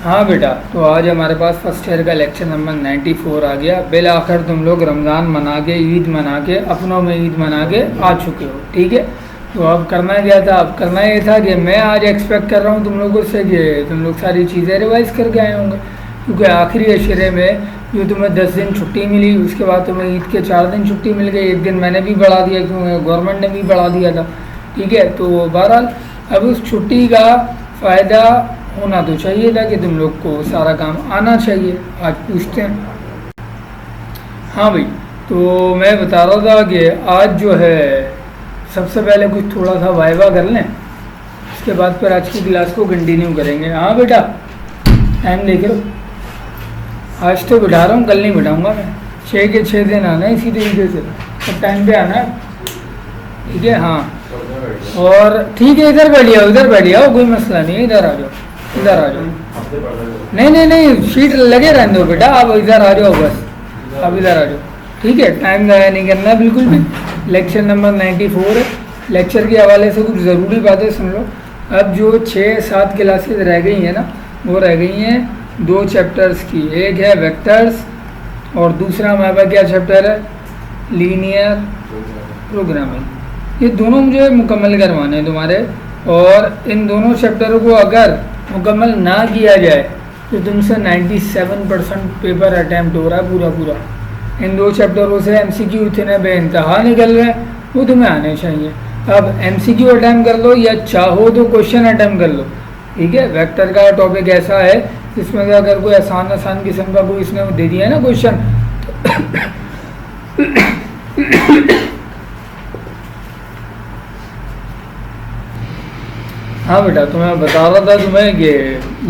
हाँ बेटा, तो आज हमारे पास फर्स्ट ईयर का लेक्चर नंबर 94 आ गया। बिल आखिर तुम लोग रमज़ान मना के, ईद मना के, अपनों में ईद मना के आ चुके हो, ठीक है। तो अब करना क्या था? अब करना ये था कि मैं आज एक्सपेक्ट कर रहा हूँ तुम लोगों से कि तुम लोग सारी चीज़ें रिवाइज़ करके आए होंगे, क्योंकि आखिरी अशरे में जो तुम्हें 10 दिन छुट्टी मिली, उसके बाद तुम्हें ईद के 4 दिन छुट्टी मिल गई। एक दिन मैंने भी बढ़ा दिया क्योंकि गवर्नमेंट ने भी बढ़ा दिया था, ठीक है। तो बहरहाल अब उस छुट्टी का फ़ायदा होना तो चाहिए था कि तुम लोग को सारा काम आना चाहिए। आज पूछते हैं। हाँ भाई, तो मैं बता रहा था कि आज जो है सबसे पहले कुछ थोड़ा सा वाइवा कर लें, उसके बाद फिर आज की क्लास को कंटिन्यू करेंगे। हाँ बेटा, टाइम देख लो। आज तो बिठा रहा हूँ, कल नहीं बिठाऊँगा मैं। 6 के 6 दिन आना है इसी तरीके से, तो टाइम पे आना है, ठीक है। हाँ, और ठीक है, इधर बैठ जाओ, इधर बैठ जाओ, कोई मसला नहीं है। इधर आ जाओ, इधर आ जाओ। नहीं नहीं नहीं, सीट लगे रहने दो बेटा, आप इधर आ जाओ बस, आप इधर आ जाओ, ठीक है। टाइम ज़ाया नहीं करना बिल्कुल भी। लेक्चर नंबर 94 है। लेक्चर के हवाले से कुछ ज़रूरी बातें सुन लो। अब जो 6-7 क्लासेस रह गई हैं ना, वो रह गई हैं 2 चैप्टर्स की। एक है वेक्टर्स और दूसरा हमारे पास क्या चैप्टर है? Linear programming. ये दोनों मुझे मुकम्मल करवाने हैं तुम्हारे, और इन दोनों चैप्टरों को अगर मुकम्मल ना किया जाए तो तुमसे 97% पेपर अटैम्प्ट हो रहा है पूरा पूरा। इन 2 चैप्टरों से MCQ इतने बेइंतहा निकल रहे हैं, वो तुम्हें आने चाहिए। अब MCQ अटैम्प्ट कर लो या चाहो तो क्वेश्चन अटैम्प्ट कर लो, ठीक है। वेक्टर का टॉपिक ऐसा है जिसमें से अगर कोई आसान किस्म का कोई इसने दे दिया है ना क्वेश्चन हाँ बेटा, तो मैं बता रहा था तुम्हें कि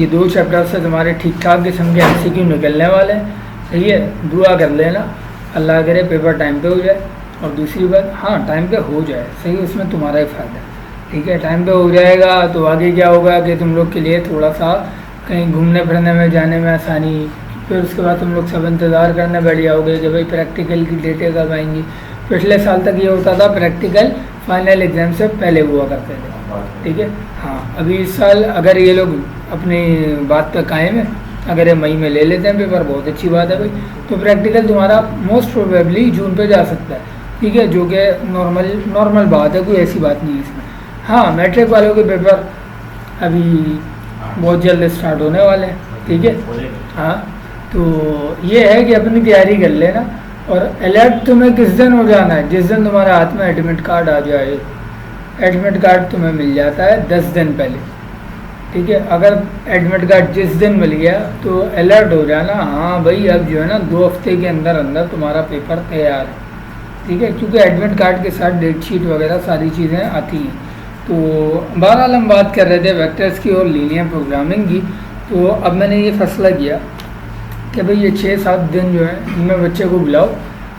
ये 2 चैप्टर से तुम्हारे ठीक ठाक किस्म के MCQ निकलने वाले हैं, सही है। दुआ कर लेना, अल्लाह करे पेपर टाइम पे हो जाए। और दूसरी बात, हाँ टाइम पे हो जाए, सही, उसमें तुम्हारा ही फ़ायदा है, ठीक है। टाइम पे हो जाएगा तो आगे क्या होगा कि तुम लोग के लिए थोड़ा सा कहीं घूमने फिरने में, जाने में आसानी। फिर उसके बाद तुम लोग सब इंतज़ार करने बैठ जाओगे कि भाई प्रैक्टिकल की डेटें कब आएंगी। पिछले साल तक ये होता था प्रैक्टिकल फाइनल एग्ज़ाम से पहले हुआ करते थे, ठीक है। हाँ, अभी इस साल अगर ये लोग अपनी बात पे कायम है, अगर ये मई में ले लेते हैं पेपर, बहुत अच्छी बात है भाई। तो प्रैक्टिकल तुम्हारा मोस्ट प्रोबेबली जून पे जा सकता है, ठीक है, जो कि नॉर्मल बात है, कोई ऐसी बात नहीं है इसमें। हाँ, मैट्रिक वालों के पेपर अभी बहुत जल्द स्टार्ट होने वाले हैं, ठीक है। हाँ, तो ये है कि अपनी तैयारी कर लेना। और अलर्ट तुम्हें किस दिन हो जाना है? जिस दिन तुम्हारे हाथ में एडमिट कार्ड आ जाए। एडमिट कार्ड तुम्हें मिल जाता है 10 दिन पहले, ठीक है। अगर एडमिट कार्ड जिस दिन मिल गया तो अलर्ट हो जाना, हाँ भाई अब जो है ना 2 हफ्ते के अंदर अंदर तुम्हारा पेपर तैयार है, ठीक है। क्योंकि एडमिट कार्ड के साथ डेट शीट वगैरह सारी चीज़ें आती हैं। तो बहरहाल हम बात कर रहे थे वेक्टर्स की और लीनियर प्रोग्रामिंग की। तो अब मैंने ये फैसला किया कि भाई ये 6-7 दिन जो है इनमें बच्चे को बुलाओ,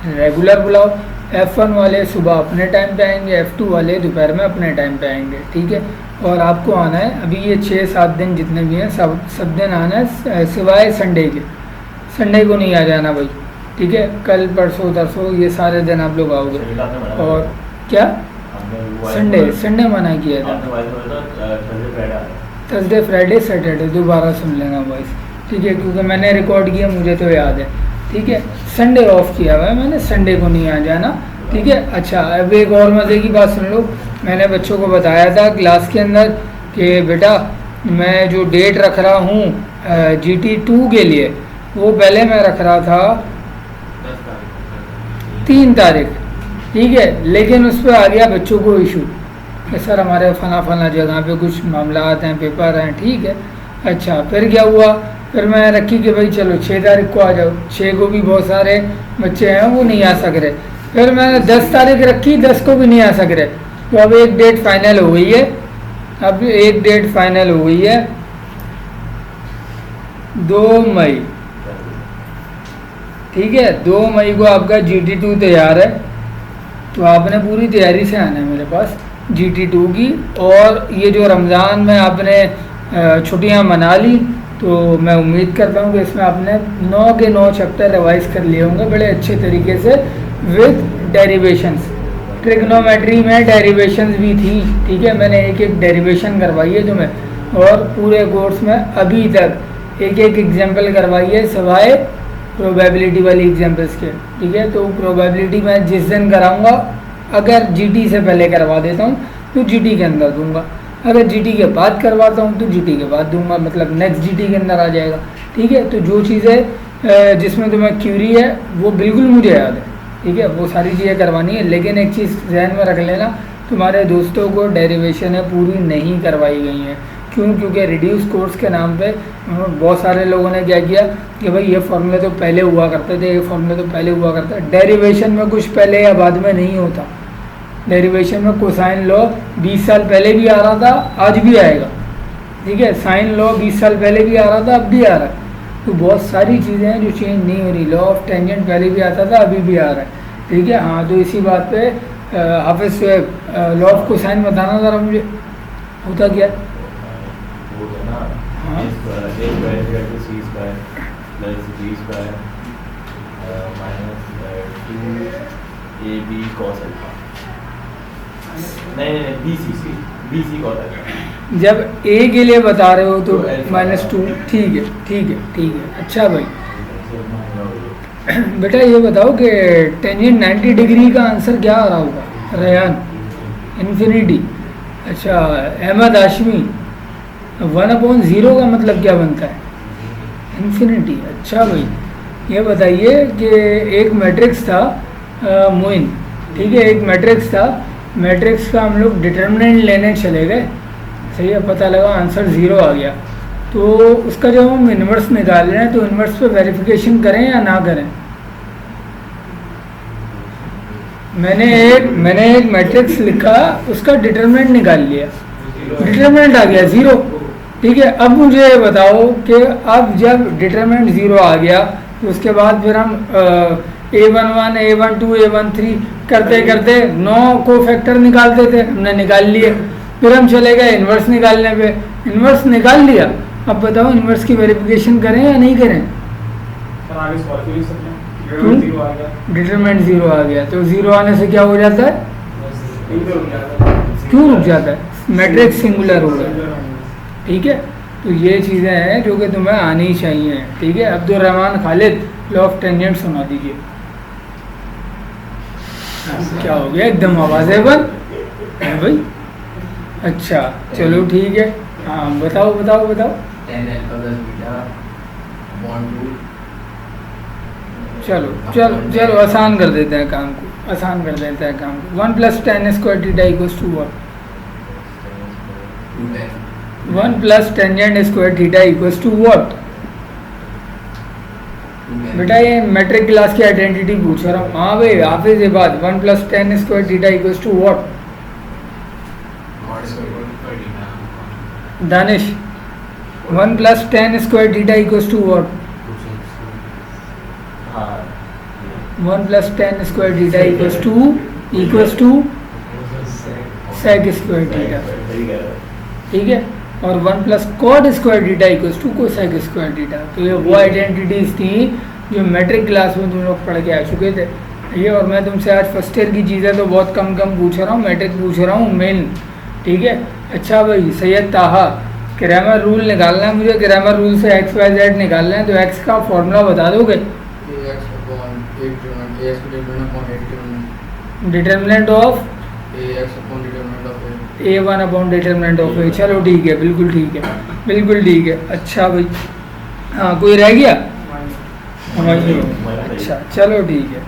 रेगुलर बुलाओ। F1 वाले सुबह अपने टाइम पे आएंगे, F2 वाले दोपहर में अपने टाइम पे आएंगे, ठीक है। और आपको आना है अभी ये 6-7 दिन जितने भी हैं सब दिन आना है, सिवाय संडे के। संडे को नहीं आ जाना भाई, ठीक है। कल परसों तरसों ये सारे दिन आप लोग आओगे। और क्या संडे मना किया था? थर्सडे फ्राइडे सैटरडे, दोबारा सुन लेना वॉइस, ठीक है, क्योंकि मैंने रिकॉर्ड किया, मुझे तो याद है, ठीक है। संडे ऑफ किया हुआ है मैंने, संडे को नहीं आ जाना, ठीक है। अच्छा, अब एक और मज़े की बात सुन लो। मैंने बच्चों को बताया था क्लास के अंदर कि बेटा मैं जो डेट रख रहा हूँ GT2 के लिए, वो पहले मैं रख रहा था 3 तारीख, ठीक है। लेकिन उस पर आ गया बच्चों को इशू कि सर हमारे फला जगह पे कुछ मामला आते हैं, पेपर हैं, ठीक है। अच्छा, फिर क्या हुआ? फिर मैं रखी कि भाई चलो 6 तारीख को आ जाओ। 6 को भी बहुत सारे बच्चे हैं वो नहीं आ सक रहे। फिर मैंने 10 तारीख रखी, 10 को भी नहीं आ सक रहे। तो अब एक डेट फाइनल हो गई है, अब एक डेट फाइनल हो गई है 2 मई, ठीक है। 2 मई को आपका GT2 तैयार है, तो आपने पूरी तैयारी से आना है मेरे पास GT2 की। और ये जो रमज़ान में आपने छुट्टियां मना ली, तो मैं उम्मीद करता हूँ कि इसमें आपने 9 के 9 चैप्टर रिवाइज कर लिए होंगे बड़े अच्छे तरीके से विद डेरिवेशंस। ट्रिग्नोमेट्री में डेरिवेशंस भी थी, ठीक है। मैंने एक डेरिवेशन करवाई है तुम्हें, और पूरे कोर्स में अभी तक एक एक एग्जाम्पल करवाइए सिवाय प्रोबेबिलिटी वाली एग्जाम्पल्स के, ठीक है। तो प्रोबेबिलिटी मैं जिस दिन कराऊंगा, अगर जीटी से पहले करवा देता हूँ तो जीटी के अंदर दूंगा, अगर जीटी के बाद करवाता हूँ तो जीटी के बाद दूंगा, मतलब नेक्स्ट जीटी के अंदर आ जाएगा, ठीक है। तो जो चीज़ें जिसमें तुम्हें क्यूरी है वो बिल्कुल मुझे याद है, ठीक है, वो सारी चीज़ें करवानी है। लेकिन एक चीज़ जहन में रख लेना, तुम्हारे दोस्तों को डेरिवेशनें पूरी नहीं करवाई गई हैं। क्यों? क्योंकि रिड्यूस कोर्स के नाम पे बहुत सारे लोगों ने क्या किया कि भाई ये फॉर्मूले तो पहले हुआ करते थे, ये फॉर्मूले तो पहले हुआ करता है। डेरिवेशन में कुछ पहले या बाद में नहीं होता। डेरिवेशन में कोसाइन लॉ 20 साल पहले भी आ रहा था, आज भी आएगा, ठीक है। साइन लॉ 20 साल पहले भी आ रहा था, अब भी आ रहा है। तो बहुत सारी चीज़ें हैं जो चेंज नहीं हो रही। लॉ ऑफ टेंजेंट पहले भी आता था, अभी भी आ रहा है, ठीक है। हाँ, तो इसी बात पे हाफिज से लॉ ऑफ कोसाइन बताना ज़रा मुझे, होता क्या है? हाँ, जब ए के लिए बता रहे हो तो -2, ठीक है, ठीक है, ठीक है। अच्छा भाई बेटा ये बताओ कि टेंजेंट 90 डिग्री का आंसर क्या आ रहा होगा? रेहान इन्फिनिटी। अच्छा अहमद हाशमी, 1/0 का मतलब क्या बनता है? इन्फिनिटी। अच्छा भाई ये बताइए कि एक मैट्रिक्स था मोइन, ठीक है, एक मैट्रिक्स था, मैट्रिक्स का हम लोग डिटर्मिनेंट लेने चले गए, सही है, पता लगा आंसर 0 आ गया। तो उसका जब हम इन्वर्स निकाल रहे हैं तो इन्वर्स पे वेरिफिकेशन करें या ना करें? मैंने एक मैट्रिक्स लिखा, उसका डिटर्मिनेंट निकाल लिया, डिटर्मिनेंट आ गया 0, ठीक है। अब मुझे ये बताओ कि अब जब डिटर्मिनेंट 0 आ गया तो उसके बाद फिर हम A11, A12, A13 करते करते 9 को फैक्टर निकालते थे, हमने निकाल लिए। फिर हम चले गए इन्वर्स निकालने पे, इन्वर्स निकाल लिया। अब बताओ इन्वर्स की वेरिफिकेशन करें या नहीं करें? डिटरमिनेंट 0 आ गया, तो 0 आने से क्या हो जाता है? क्यों रुक जाता है? मैट्रिक्स सिंगुलर हो गया, ठीक है। तो ये चीज़ें हैं जो कि तुम्हें आनी चाहिए, ठीक है। Abdul Rahman Khalid, law of tangent सुना दीजिए। क्या हो गया? एकदम आवाज़ें बंद है भाई। अच्छा चलो ठीक है, हाँ बताओ बताओ बताओ। चलो चलो चलो आसान कर देते हैं काम को, आसान कर देते हैं काम को। 1 + tan square theta equals to what? 1 + tangent square theta equals to what? बेटा ये मैट्रिक क्लास की आइडेंटिटी पूछ रहा हूँ। हाँ भाई हाफिज ये बात, 1 + tan square theta equals to what? Danish 1 + tan square theta equals to what? 1 + tan square theta equals to sec square theta, ठीक है। और 1 + cot square theta equals to cosec square theta. तो ये वो आइडेंटिटीज थी जो मैट्रिक क्लास में तुम लोग पढ़ के आ चुके थे, ये। और मैं तुमसे आज फर्स्ट ईयर की चीज़ें तो बहुत कम पूछ रहा हूँ, मैट्रिक पूछ रहा हूँ मेन, ठीक है। अच्छा भाई सैयद ताहा, ग्रामर रूल निकालना है मुझे, ग्रामर रूल से x y z निकालना है, तो x का फॉर्मूला बता दोगे? डिटर्मिनेंट ऑफ A1/डिटर्मिनेंट ऑफ A। चलो ठीक है, बिल्कुल ठीक है, बिल्कुल ठीक है। अच्छा भाई हाँ कोई रह गया? हुमायूं। अच्छा चलो ठीक है,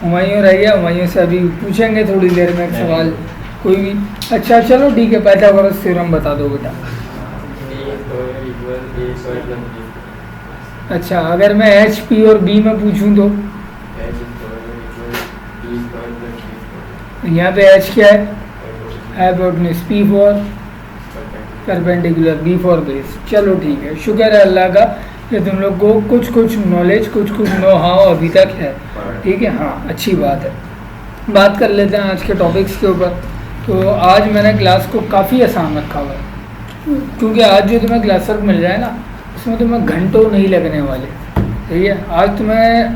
हुमायूं रह गया, हुमायूं से अभी पूछेंगे थोड़ी देर में सवाल कोई भी। अच्छा चलो ठीक है, पाइथागोरस थ्योरम बता दो बेटा। अच्छा अगर मैं H, P और B में पूछूं तो यहाँ पे H क्या है? Hypotenuse, P for perpendicular, B for base. चलो ठीक है, शुक्र है अल्लाह का कि तुम लोग को कुछ कुछ नॉलेज, कुछ कुछ नो हाउ अभी तक है, ठीक है। हाँ अच्छी बात है। बात कर लेते हैं आज के टॉपिक्स के ऊपर। तो आज मैंने क्लास को काफ़ी आसान रखा हुआ है, क्योंकि आज जो तुम्हें क्लास वर्क मिल रहा है ना, उसमें तुम्हें घंटों नहीं लगने वाले, ठीक है। आज तुम्हें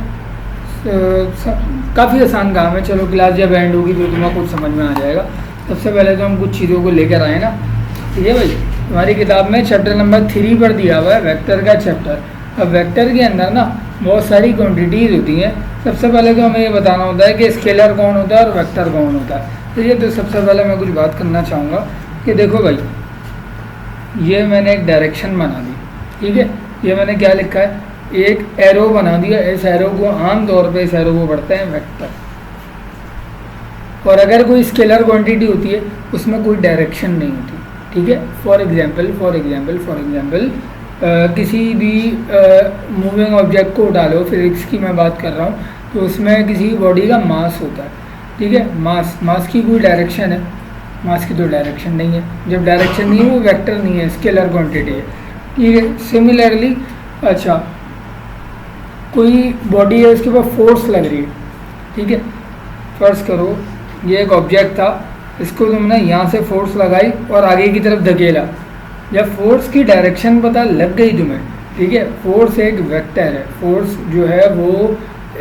काफ़ी आसान काम है। चलो क्लास जब एंड होगी तो तुम्हें कुछ समझ में आ जाएगा। सबसे पहले तो हम कुछ चीज़ों को लेकर आए ना, ठीक है भाई। हमारी किताब में चैप्टर नंबर 3 पर दिया हुआ है वेक्टर का चैप्टर, अब वेक्टर के अंदर ना बहुत सारी क्वांटिटीज़ होती हैं। सबसे पहले तो हमें ये बताना होता है कि स्केलर कौन होता है और वेक्टर कौन होता है। तो ये तो सबसे पहले मैं कुछ बात करना चाहूँगा कि देखो भाई, ये मैंने एक डायरेक्शन बना दी, ठीक है। ये मैंने क्या लिखा है, एक एरो बना दिया। इस एरो को आमतौर पे इस एरो को पढ़ते हैं वेक्टर। और अगर कोई स्केलर क्वांटिटी होती है उसमें कोई डायरेक्शन नहीं होती, ठीक है। फॉर एग्जांपल किसी भी मूविंग ऑब्जेक्ट को उठा लो, फिजिक्स की मैं बात कर रहा हूँ, तो उसमें किसी बॉडी का मास होता है, ठीक है। मास की कोई डायरेक्शन है, मास की तो डायरेक्शन नहीं है। जब डायरेक्शन नहीं है वो वेक्टर नहीं है, स्केलर क्वांटिटी है, ठीक है। सिमिलरली अच्छा, कोई बॉडी है, उसके ऊपर फोर्स लग रही है, ठीक है। फर्ज करो ये एक ऑब्जेक्ट था, इसको तुमने यहाँ से फोर्स लगाई और आगे की तरफ धकेला। जब फोर्स की डायरेक्शन पता लग गई तुम्हें, ठीक है, फोर्स एक वेक्टर है। फोर्स जो है वो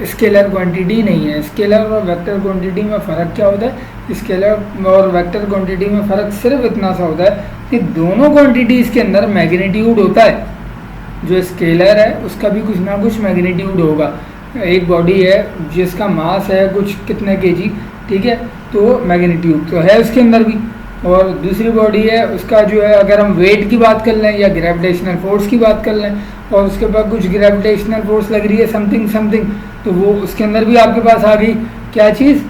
स्केलर क्वांटिटी नहीं है। स्केलर और वेक्टर क्वांटिटी में फ़र्क क्या होता है? स्केलर और वेक्टर क्वांटिटी में फ़र्क सिर्फ इतना सा होता है कि दोनों क्वांटिटीज़ के अंदर मैग्नीट्यूड होता है। जो स्केलर है उसका भी कुछ ना कुछ मैग्नीट्यूड होगा। एक बॉडी है जिसका मास है कुछ कितने केजी, ठीक है, तो मैग्नीट्यूड तो है उसके अंदर भी। और दूसरी बॉडी है उसका जो है, अगर हम वेट की बात कर लें या ग्रेविटेशनल फोर्स की बात कर लें, और उसके बाद कुछ ग्रेविटेशनल फोर्स लग रही है समथिंग, तो वो उसके अंदर भी आपके पास आ गई क्या चीज़,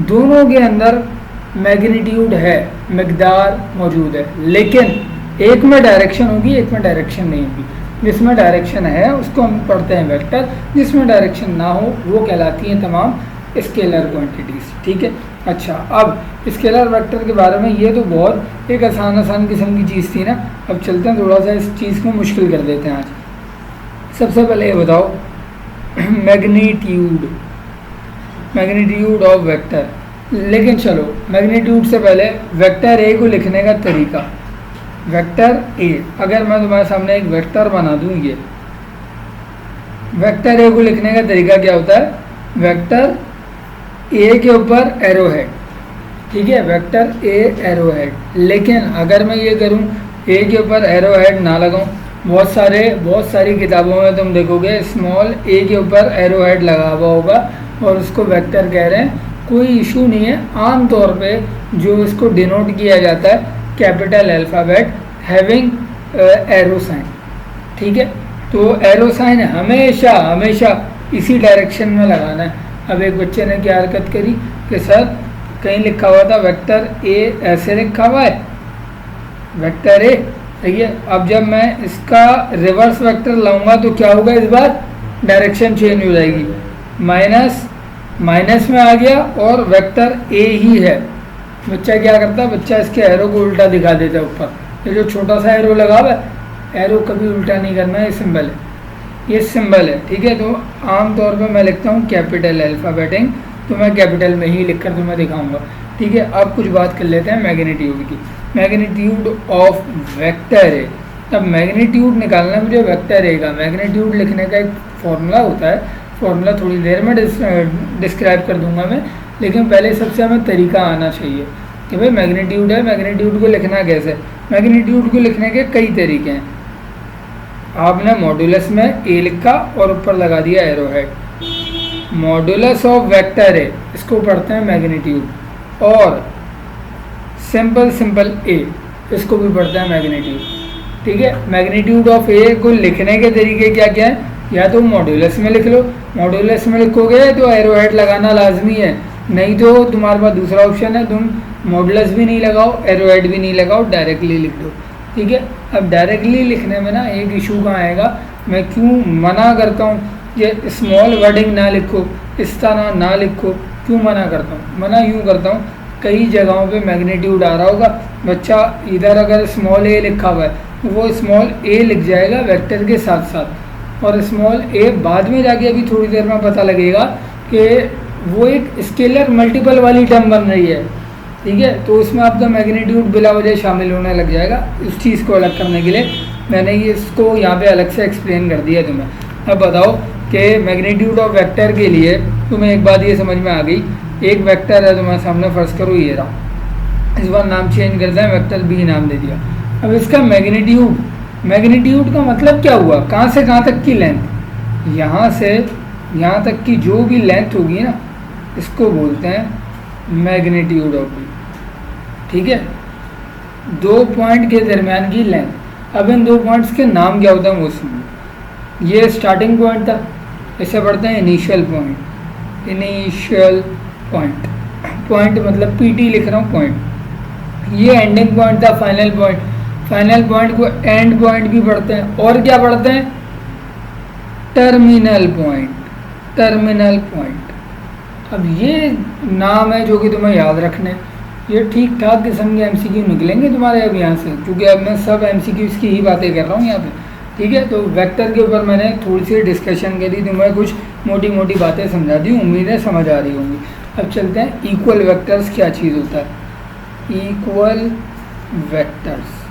दोनों के अंदर मैग्नीट्यूड है, मकदार मौजूद है। लेकिन एक में डायरेक्शन होगी, एक में डायरेक्शन नहीं होगी। जिसमें डायरेक्शन है उसको हम पढ़ते हैं वेक्टर, जिसमें डायरेक्शन ना हो वो कहलाती हैं तमाम स्केलर क्वांटिटीज़, ठीक है। अच्छा, अब स्केलर वेक्टर के बारे में ये तो बहुत एक आसान किस्म की चीज़ थी ना। अब चलते हैं थोड़ा सा इस चीज़ को मुश्किल कर देते हैं आज। सबसे पहले ये बताओ मैग्नीट्यूड ऑफ वेक्टर। लेकिन चलो मैग्नीट्यूड से पहले वेक्टर ए को लिखने का तरीका। वेक्टर ए, अगर मैं तुम्हारे सामने एक वेक्टर बना दूँ, ये वेक्टर ए को लिखने का तरीका क्या होता है? वेक्टर ए के ऊपर एरो हेड, ठीक है, वेक्टर ए एरो हेड। लेकिन अगर मैं ये करूं ए के ऊपर एरो हेड ना लगाऊं, बहुत सारी किताबों में तुम देखोगे स्मॉल ए के ऊपर एरो हेड लगा हुआ होगा और उसको वेक्टर कह रहे हैं। कोई इशू नहीं है। आम तौर पे जो इसको डिनोट किया जाता है capital alphabet having arrow sign, ठीक है। तो एरो साइन हमेशा इसी डायरेक्शन में लगाना है। अब एक बच्चे ने क्या हरकत करी कि सर कहीं लिखा हुआ था वेक्टर ए, ऐसे लिखा हुआ है वेक्टर ए, सही है। अब जब मैं इसका रिवर्स वेक्टर लाऊंगा तो क्या होगा? इस बार डायरेक्शन चेंज हो जाएगी, माइनस में आ गया और वेक्टर ए ही है। बच्चा क्या करता है? बच्चा इसके एरो को उल्टा दिखा देता है ऊपर। ये जो छोटा सा एरो लगा हुआ है, एरो कभी उल्टा नहीं करना है, ये सिंबल है, ठीक है। तो आम तौर पे मैं लिखता हूँ कैपिटल अल्फ़ाबेटिंग, तो मैं कैपिटल में ही लिखकर तुम्हें दिखाऊंगा, ठीक है। अब कुछ बात कर लेते हैं मैग्नीट्यूड की। Magnitude of vector A. अब मैग्नीट्यूड निकालना मुझे वेक्टर ए का मैग्नीट्यूड लिखने का एक फॉर्मूला होता है। फॉर्मूला थोड़ी देर में डिस्क्राइब कर दूंगा मैं, लेकिन पहले सबसे हमें तरीका आना चाहिए कि भाई मैग्नीट्यूड है, मैग्नीट्यूड को लिखना कैसे। मैग्नीट्यूड को लिखने के कई तरीके हैं। आपने मॉडुलस में ए लिखा और ऊपर लगा दिया arrow head. Modulus of vector A, इसको पढ़ते हैं मैग्नीट्यूड। और सिंपल ए, इसको भी पढ़ते हैं मैग्नीट्यूड, ठीक है। मैग्नीट्यूड ऑफ ए को लिखने के तरीके क्या क्या है? या तो मॉडुलस में लिख लो, मॉडुलस में लिखोगे तो एरो हेड लगाना लाजमी है, नहीं तो तुम्हारे पास दूसरा ऑप्शन है, तुम मॉडुलस भी नहीं लगाओ, एरो हेड भी नहीं लगाओ, डायरेक्टली लिख दो, ठीक है। अब डायरेक्टली लिखने में ना एक इशू कहाँ आएगा, मैं क्यों मना करता हूँ ये स्मॉल वर्डिंग ना लिखो, इस तरह ना लिखो, क्यों मना करता हूँ? मना यूँ करता हूँ, कई जगहों पे मैग्नीट्यूड आ रहा होगा, बच्चा इधर अगर स्मॉल ए लिखा हुआ है तो वो स्मॉल ए लिख जाएगा वेक्टर के साथ साथ, और स्मॉल ए बाद में जाके अभी थोड़ी देर में पता लगेगा कि वो एक स्केलर मल्टीपल वाली टर्म बन रही है, ठीक है। तो उसमें आपका मैग्नीट्यूड बिला वजह शामिल होने लग जाएगा। उस चीज़ को अलग करने के लिए मैंने ये इसको यहाँ पे अलग से एक्सप्लेन कर दिया तुम्हें। अब बताओ कि मैग्नीट्यूड ऑफ वेक्टर के लिए तुम्हें एक बात ये समझ में आ गई, एक वेक्टर है तुम्हारे सामने, फर्ज करो ये रहा, इस बार नाम चेंज करते हैं, वेक्टर बी नाम दे दिया। अब इसका मैग्नीट्यूड मैग्नीट्यूड का मतलब क्या हुआ, कहाँ से कहाँ तक की लेंथ, यहाँ से यहाँ तक की जो भी लेंथ होगी ना, इसको बोलते हैं मैग्नीट्यूड ऑफ बी। ठीक है, दो पॉइंट के दरमियान की लेंथ। अब इन दो पॉइंट्स के नाम क्या होता है वो सुनिए। ये स्टार्टिंग पॉइंट था, इसे पढ़ते हैं initial point. Initial point, point मतलब पीटी लिख रहा हूँ पॉइंट। ये एंडिंग पॉइंट था, फाइनल पॉइंट। फाइनल पॉइंट को एंड पॉइंट भी पढ़ते हैं, और क्या पढ़ते हैं, टर्मिनल पॉइंट। Terminal point. अब ये नाम है जो कि तुम्हें याद रखने, ये ठीक ठाक किस्म के एमसीक्यू निकलेंगे तुम्हारे अब यहाँ से, क्योंकि अब मैं सब एमसीक्यूज़ की ही बातें कर रहा हूँ यहाँ पे। ठीक है, तो वेक्टर के ऊपर मैंने थोड़ी सी डिस्कशन करी, तुम्हें कुछ मोटी मोटी बातें समझा दी, उम्मीद है समझ आ रही होंगी। अब चलते हैं इक्वल वेक्टर्स क्या चीज़ होता है। इक्वल वेक्टर्स,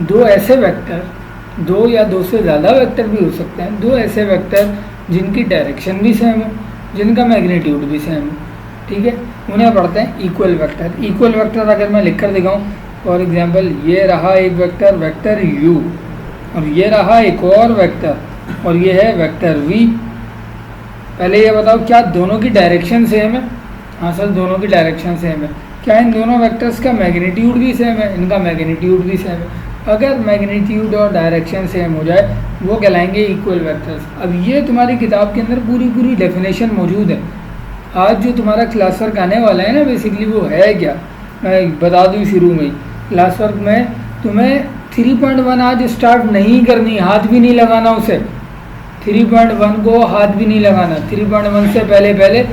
दो ऐसे वेक्टर, दो या दो से ज़्यादा वेक्टर भी हो सकते हैं, दो ऐसे वेक्टर जिनकी डायरेक्शन भी सेम हो, जिनका मैग्नीट्यूड भी सेम हो। ठीक है, उन्हें पढ़ते हैं इक्वल वेक्टर। इक्वल वेक्टर अगर मैं लिख कर दिखाऊँ, फॉर एग्जांपल ये रहा एक वेक्टर, वेक्टर u, और ये रहा एक और वेक्टर, और ये है वेक्टर v। पहले ये बताओ क्या दोनों की डायरेक्शन सेम है? हाँ सर, दोनों की डायरेक्शन सेम है। क्या इन दोनों वेक्टर्स का मैग्नीट्यूड भी सेम है? इनका मैग्नीट्यूड भी सेम है। अगर मैग्नीट्यूड और डायरेक्शन सेम हो जाए वो कहलाएंगे इक्वल वेक्टर्स। अब ये तुम्हारी किताब के अंदर पूरी डेफिनेशन मौजूद है। आज जो तुम्हारा क्लास वर्क आने वाला है ना, बेसिकली वो है क्या, मैं बता दूँ शुरू में ही। क्लास वर्क में तुम्हें 3.1 आज स्टार्ट नहीं करनी, हाथ भी नहीं लगाना उसे। 3.1 को हाथ भी नहीं लगाना। 3.1 से पहले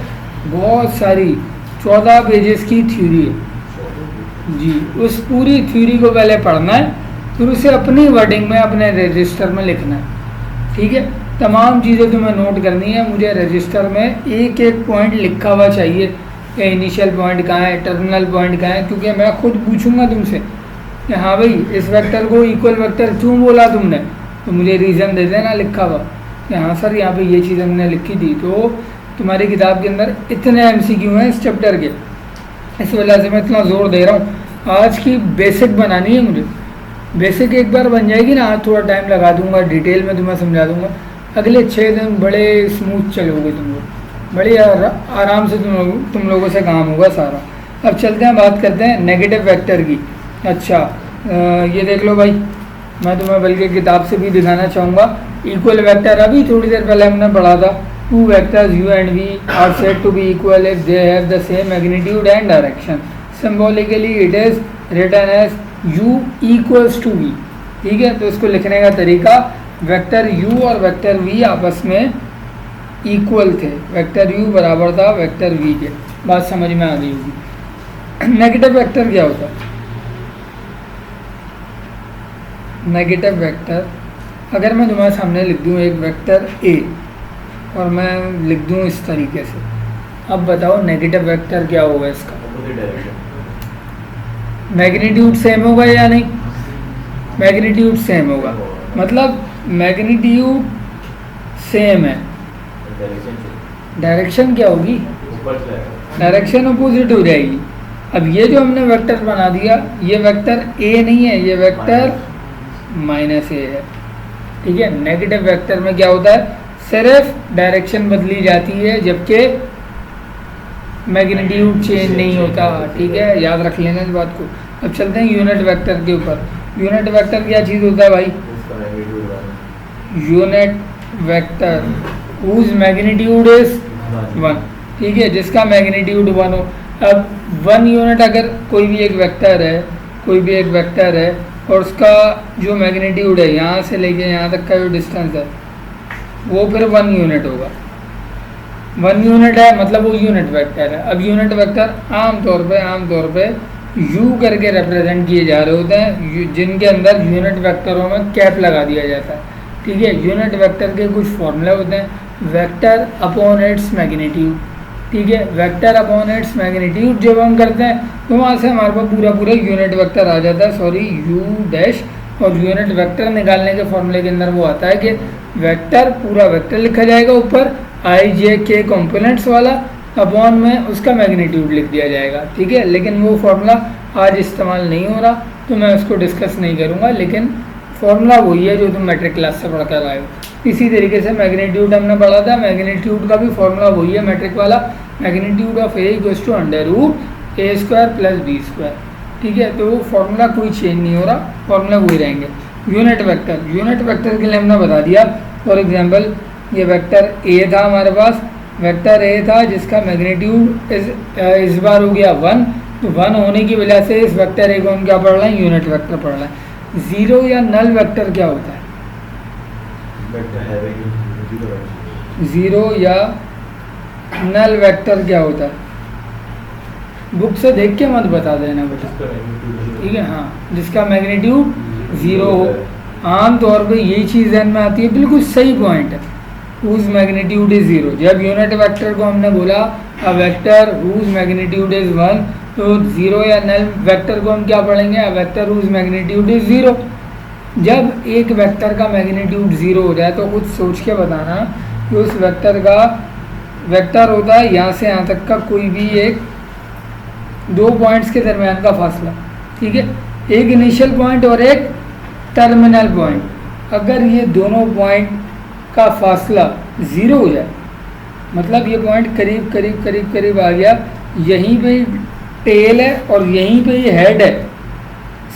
बहुत सारी 14 पेजेस की थ्योरी है जी, उस पूरी थ्योरी को पहले पढ़ना है, फिर उसे अपनी वर्डिंग में अपने रजिस्टर में लिखना है। ठीक है, तमाम चीज़ें तुम्हें नोट करनी है। मुझे रजिस्टर में एक एक पॉइंट लिखा हुआ चाहिए कि इनिशियल पॉइंट कहाँ है, टर्मिनल पॉइंट कहाँ है, क्योंकि मैं खुद पूछूंगा तुमसे कि हाँ भाई इस वेक्टर को इक्वल वेक्टर क्यों बोला तुमने, तो मुझे रीज़न दे देना लिखा हुआ कि हाँ सर यहाँ पे ये चीज़ हमने लिखी थी। तो तुम्हारी किताब के अंदर इतने एमसीक्यू हैं इस चैप्टर के, इस वजह से मैं इतना ज़ोर दे रहा हूँ। आज की बेसिक बनानी है मुझे, बेसिक एक बार बन जाएगी ना, आज थोड़ा टाइम लगा दूंगा, डिटेल में तुम्हें समझा दूंगा। अगले 6 दिन बड़े स्मूथ चलोगे तुम लोग, बड़े आराम से तुम लोगों से काम होगा सारा। अब चलते हैं, बात करते हैं नेगेटिव वेक्टर की। अच्छा ये देख लो भाई, मैं तुम्हें बल्कि किताब से भी दिखाना चाहूँगा। इक्वल वेक्टर अभी थोड़ी देर पहले हमने पढ़ा था, two vectors u and v are said to be equal if they have the same magnitude and direction. Symbolically it is written as u equals to v। ठीक है, तो इसको लिखने का तरीका, वेक्टर u और वेक्टर v आपस में इक्वल थे, वेक्टर u बराबर था वेक्टर v के। बात समझ में आ गई होगी। नेगेटिव वेक्टर क्या होता है? नेगेटिव वेक्टर, अगर मैं तुम्हारे सामने लिख दूँ एक वेक्टर a और मैं लिख दूँ इस तरीके से, अब बताओ नेगेटिव वेक्टर क्या होगा इसका? मैग्नीट्यूड सेम होगा या नहीं? मैग्नीट्यूड सेम होगा, मतलब मैग्नीट्यूड सेम है, डायरेक्शन क्या होगी? डायरेक्शन अपोजिट हो जाएगी। अब ये जो हमने वेक्टर बना दिया, ये वेक्टर a नहीं है, ये वेक्टर -a है। ठीक है, नेगेटिव वेक्टर में क्या होता है, सिर्फ डायरेक्शन बदली जाती है, जबकि मैग्नीट्यूड चेंज नहीं होता। ठीक है, याद रख लेना इस बात को। अब चलते हैं यूनिट वेक्टर के ऊपर। यूनिट वेक्टर क्या चीज़ होता है भाई? Unit vector whose magnitude is 1। ठीक है, जिसका मैग्नीट्यूड 1 हो। अब 1 यूनिट, अगर कोई भी एक वेक्टर है, कोई भी एक वेक्टर है और उसका जो मैग्नीट्यूड है यहाँ से लेके यहाँ तक का जो डिस्टेंस है वो फिर 1 यूनिट होगा। 1 यूनिट है मतलब वो यूनिट वेक्टर है। अब यूनिट वेक्टर आमतौर पे u करके रिप्रेजेंट किए जा रहे होते हैं, जिनके अंदर यूनिट वेक्टरों में कैप लगा दिया जाता है। ठीक है, यूनिट वेक्टर के कुछ फॉर्मूले होते हैं, वेक्टर अपॉन इट्स मैग्नीट्यूड। ठीक है, वेक्टर अपॉन इट्स मैग्नीट्यूड जब हम करते हैं तो वहाँ से हमारे पास पूरा यूनिट वेक्टर आ जाता है, सॉरी u डैश। और यूनिट वेक्टर निकालने के फॉर्मूले के अंदर वो आता है कि वेक्टर पूरा वेक्टर लिखा जाएगा, ऊपर i j k कंपोनेंट्स वाला, अपॉन में उसका मैग्नीट्यूड लिख दिया जाएगा। ठीक है, लेकिन वो फॉर्मूला आज इस्तेमाल नहीं हो रहा, तो मैं उसको डिस्कस नहीं करूँगा, लेकिन फॉर्मूला वही है जो तुम मैट्रिक क्लास से पढ़ कर आए हो। इसी तरीके से मैग्नीट्यूड हमने पढ़ा था, मैग्नीट्यूड का भी फॉर्मूला वही है मैट्रिक वाला, magnitude of A equals to √a² + b²। ठीक है, तो वो फॉर्मूला कोई चेंज नहीं हो रहा, फॉर्मूला वही रहेंगे। यूनिट वेक्टर के लिए हमने बता दिया। फॉर एग्जांपल ये वेक्टर ए था हमारे पास, वेक्टर ए था जिसका मैग्नीट्यूड इस बार हो गया 1, तो 1 होने की वजह से इस वेक्टर ए को हम क्या पढ़ रहे हैं, यूनिट वेक्टर पढ़ रहे हैं। ज़ीरो या नल वेक्टर क्या होता है? ज़ीरो या नल वेक्टर क्या होता है? बुक से देख के मत बता देना बेटा, ठीक है। हाँ, जिसका मैग्नीट्यूड 0 हो। आम तौर पे यही चीज़ ध्यान में आती है, बिल्कुल सही पॉइंट है, हुज मैग्नीट्यूड इज 0। जब यूनिट वेक्टर को हमने बोला a vector whose magnitude is 1, तो 0 या नल वेक्टर को हम क्या पढ़ेंगे, a vector whose magnitude is 0। जब एक वेक्टर का मैग्नीट्यूड 0 हो जाए तो कुछ सोच के बताना कि उस वेक्टर का, वेक्टर होता है यहाँ से यहाँ तक का कोई भी एक 2 पॉइंट्स के दरमियान का फासला, ठीक है, एक इनिशियल पॉइंट और एक टर्मिनल पॉइंट। अगर ये दोनों पॉइंट का फासला 0 हो जाए, मतलब ये पॉइंट करीब करीब करीब करीब आ गया, यहीं पे टेल है और यहीं पे ये हेड है,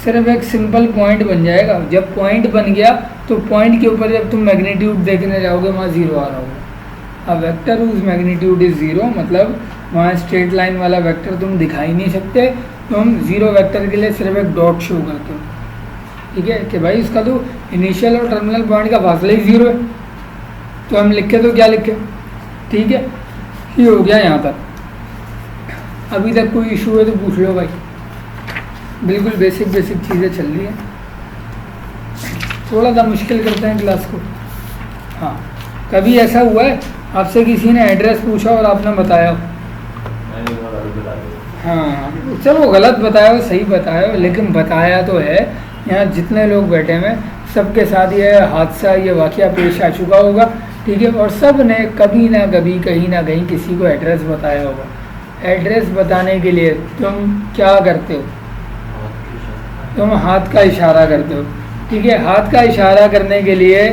सिर्फ एक सिंपल पॉइंट बन जाएगा। जब पॉइंट बन गया तो पॉइंट के ऊपर जब तुम मैग्नीट्यूड देखने जाओगे वहाँ 0 आ रहा होगा। अब वेक्टर हुज मैग्नीट्यूड इज 0, मतलब वहाँ स्ट्रेट लाइन वाला वेक्टर तुम दिखाई नहीं सकते, तो हम 0 वेक्टर के लिए सिर्फ एक डॉट शो करते हो, ठीक है, कि भाई इसका तो इनिशियल और टर्मिनल पॉइंट का फासला ही 0 है, तो हम लिखे तो क्या लिखे, ठीक है। ये हो गया यहाँ तक। अभी तक कोई इशू है तो पूछ लो भाई, बिल्कुल बेसिक चीज़ें चल रही हैं, थोड़ा सा मुश्किल करते हैं क्लास को। हाँ, कभी ऐसा हुआ है आपसे किसी ने एड्रेस पूछा और आपने बताया हो? हाँ, चलो गलत बताया हो सही बताया हो, लेकिन बताया तो है। यहाँ जितने लोग बैठे हैं सबके साथ ये हादसा, ये वाक़या पेश आ चुका होगा, ठीक है, और सब ने कभी ना कभी कहीं ना कहीं किसी को एड्रेस बताया होगा। एड्रेस बताने के लिए तुम क्या करते हो, तुम हाथ का इशारा करते हो, ठीक है। हाथ का इशारा करने के लिए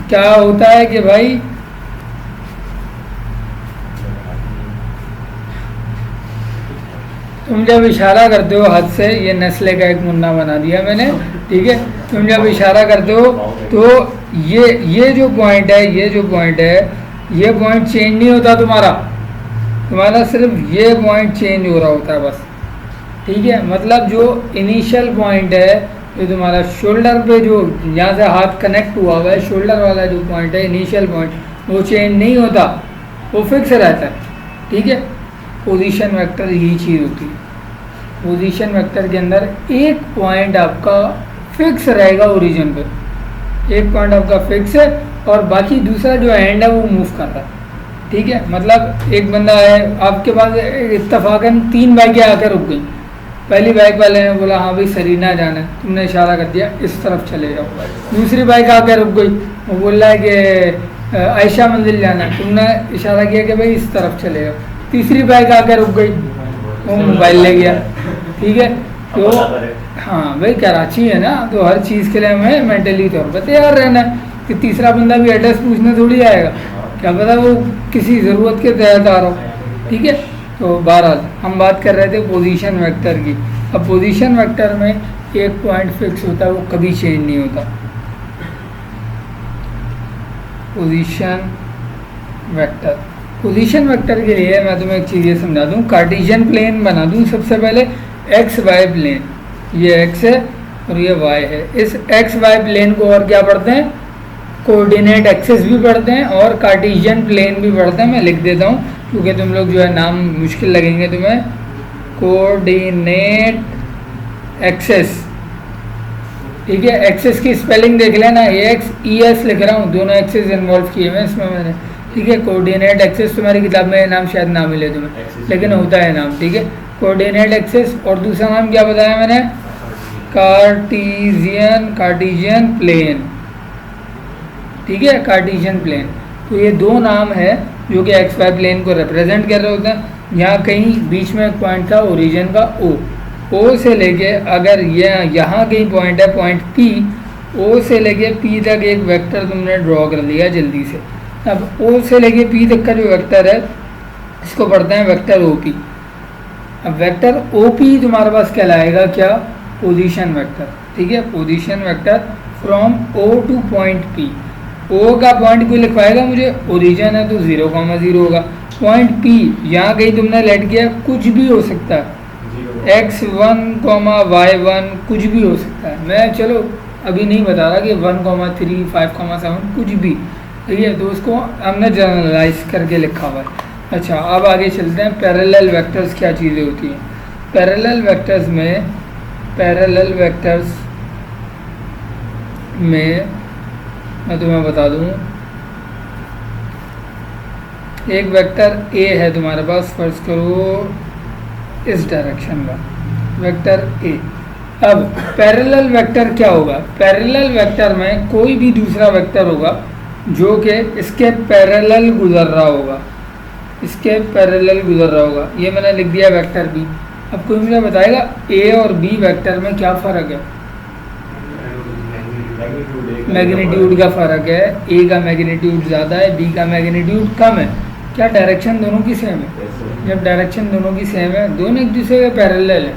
क्या होता है कि भाई तुम जब इशारा करते हो हाथ से, ये नेस्ले का एक मुन्ना बना दिया मैंने, ठीक है, तुम जब इशारा करते हो तो ये जो पॉइंट है, ये पॉइंट चेंज नहीं होता तुम्हारा सिर्फ ये पॉइंट चेंज हो रहा होता है बस, ठीक है। मतलब जो इनिशियल पॉइंट है, जो तुम्हारा शोल्डर पे जो यहाँ से हाथ कनेक्ट हुआ हुआ है, शोल्डर वाला जो पॉइंट है, इनिशियल पॉइंट, वो चेंज नहीं होता, वो फिक्स रहता है, ठीक है। पोजीशन वेक्टर यही चीज़ होती है। पोजीशन वेक्टर के अंदर एक पॉइंट आपका फिक्स रहेगा ओरिजिन पे, एक पॉइंट आपका फिक्स है और बाकी दूसरा जो एंड है वो मूव कर रहा है, ठीक है। मतलब एक बंदा है आपके पास, इत्तफाकन 3 बाइकें आकर रुक गई। पहली बाइक वाले ने बोला हाँ भाई सरीना जाना है, तुमने इशारा कर दिया इस तरफ चले जाओ। दूसरी बाइक आकर रुक गई, वो बोल रहा है कि आयशा मंजिल जाना है, तुमने इशारा किया कि भाई इस तरफ चले जाओ। तीसरी बाइक आकर रुक गई, वो मोबाइल ले गया, ठीक है। तो हाँ भाई कराची है ना, तो हर चीज़ के लिए हमें मेंटली तौर पर तैयार रहना है कि तीसरा बंदा भी एड्रेस पूछने थोड़ी आएगा, क्या पता वो किसी ज़रूरत के तहत आ रहा हो, ठीक है। तो बहरहाल हम बात कर रहे थे पोजीशन वेक्टर की। अब पोजीशन वेक्टर में एक पॉइंट फिक्स होता है, वो कभी चेंज नहीं होता। पोजीशन वेक्टर के लिए मैं तुम्हें एक चीज़ ये समझा दूँ, कार्टेशियन प्लेन बना दूँ सबसे पहले, एक्स वाई प्लेन, ये एक्स है और ये वाई है। इस एक्स वाई प्लेन को और क्या पढ़ते हैं, कोऑर्डिनेट एक्सिस भी पढ़ते हैं और कार्टेशियन प्लेन भी पढ़ते हैं। मैं लिख देता हूँ क्योंकि तुम लोग जो है नाम मुश्किल लगेंगे तुम्हें। कोऑर्डिनेट एक्सिस, ठीक है। एक्सिस की स्पेलिंग देख लेना, AXES लिख रहा हूँ, दोनों एक्सिस इन्वॉल्व किए हुए इसमें मैंने, ठीक है। कोऑर्डिनेट एक्सिस तुम्हारी किताब में नाम शायद ना मिले तुम्हें, लेकिन होता है नाम, ठीक है। कोऑर्डिनेट एक्सिस, और दूसरा नाम क्या बताया मैंने, कार्टेशियन प्लेन, ठीक है, कार्टेशियन प्लेन। तो ये दो नाम है जो कि एक्स वाई प्लेन को रिप्रेजेंट कर रहे होते हैं। यहाँ कहीं बीच में एक पॉइंट था ओरिजिन का O, ओ से लेके, अगर ये यहाँ कहीं पॉइंट है पॉइंट पी, ओ से लेके पी तक एक वेक्टर तुमने ड्रॉ कर लिया जल्दी से। अब ओ से लेके पी तक का जो वेक्टर है इसको पढ़ते हैं वेक्टर ओ पी। अब वेक्टर ओ पी तुम्हारे पास कहलाएगा क्या, पोजीशन वेक्टर। ठीक है, position vector from O to point P. O का पॉइंट कोई लिखवाएगा मुझे, ओरिजिन है तो 0,0 होगा। पॉइंट पी यहाँ कहीं तुमने लेट किया, कुछ भी हो सकता है, x1, y1 कुछ भी हो सकता है। मैं चलो अभी नहीं बता रहा कि 1,3, 5,7 कुछ भी, ठीक है, तो उसको हमने जनरलाइज करके लिखा हुआ है। अच्छा, अब आगे चलते हैं। पैरेलल वेक्टर्स क्या चीज़ें होती हैं। पैरेलल वेक्टर्स में मैं तुम्हें बता दूँ, एक वेक्टर ए है तुम्हारे पास, फर्ज करो इस डायरेक्शन का वेक्टर ए। अब पैरेलल वेक्टर क्या होगा, पैरेलल वेक्टर में कोई भी दूसरा वेक्टर होगा जो कि इसके पैरेलल गुजर रहा होगा, इसके पैरेलल गुजर रहा होगा। ये मैंने लिख दिया वेक्टर बी। अब कोई मुझे बताएगा ए और बी वेक्टर में क्या फ़र्क है। मैग्नीट्यूड का फ़र्क है, ए का मैग्नीट्यूड ज़्यादा है, बी का मैग्नीट्यूड कम है। क्या डायरेक्शन दोनों की सेम है? जब डायरेक्शन दोनों की सेम है, दोनों एक दूसरे के पैरेलल है,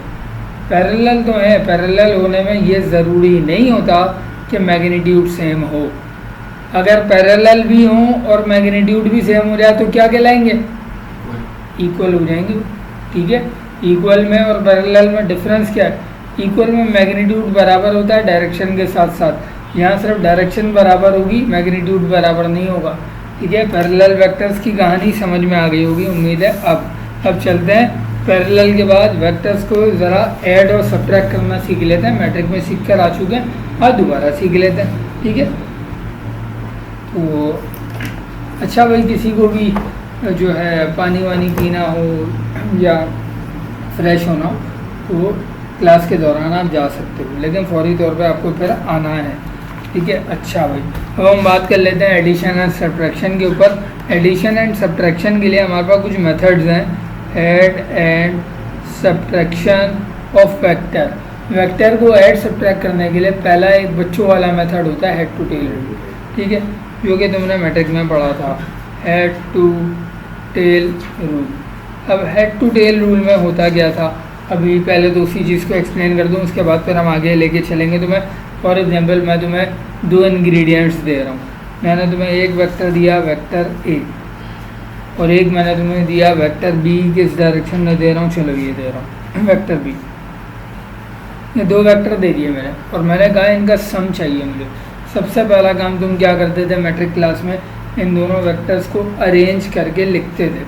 पैरेलल तो है, पैरेलल होने में ये ज़रूरी नहीं होता कि मैग्नीट्यूड सेम हो। अगर पैरेलल भी हो और मैग्नीट्यूड भी सेम हो जाए तो क्या कहलाएंगे, इक्वल हो जाएंगे। ठीक है, इक्वल में और पैरेलल में डिफरेंस क्या है, इक्वल में मैग्नीट्यूड बराबर होता है डायरेक्शन के साथ साथ, यहाँ सिर्फ डायरेक्शन बराबर होगी, मैग्नीट्यूड बराबर नहीं होगा। ठीक है, पैरेलल वेक्टर्स की कहानी समझ में आ गई होगी उम्मीद है। अब चलते हैं पैरेलल के बाद वेक्टर्स को ज़रा ऐड और सब्ट्रैक्ट करना सीख लेते हैं। मैट्रिक में सीख कर आ चुके हैं, और दोबारा सीख लेते हैं। ठीक है, तो अच्छा भाई, किसी को भी जो है पानी वानी पीना हो या फ्रेश होना हो तो क्लास के दौरान आप जा सकते हो, लेकिन फौरी तौर पे आपको फिर आना है। ठीक है, अच्छा भाई, अब हम बात कर लेते हैं एडिशन एंड सब्ट्रैक्शन के ऊपर। एडिशन एंड सब्ट्रैक्शन के लिए हमारे पास कुछ मेथड्स हैं, add and subtraction of vector. Vector को ऐड सब्ट्रैक्ट करने के लिए पहला एक बच्चों वाला मेथड होता है हेड टू टेल रूल। ठीक है, जो कि तुमने मैट्रिक में पढ़ा था, हेड टू टेल रूल। अब हेड टू टेल रूल में होता क्या था, अभी पहले तो उसी चीज़ को एक्सप्लेन कर दूँ, उसके बाद फिर हम आगे लेके चलेंगे। तुम्हें फॉर एग्जांपल मैं तुम्हें 2 इंग्रेडिएंट्स दे रहा हूँ। मैंने तुम्हें एक वेक्टर दिया वेक्टर ए, और एक मैंने तुम्हें दिया वेक्टर बी। किस डायरेक्शन में दे रहा हूँ, चलो ये दे रहा हूँ वेक्टर बी। ये 2 वेक्टर दे दिए मैंने, और मैंने कहा इनका सम चाहिए मुझे। सबसे पहला काम तुम क्या करते थे मैट्रिक क्लास में, इन दोनों वेक्टर्स को अरेंज करके लिखते थे।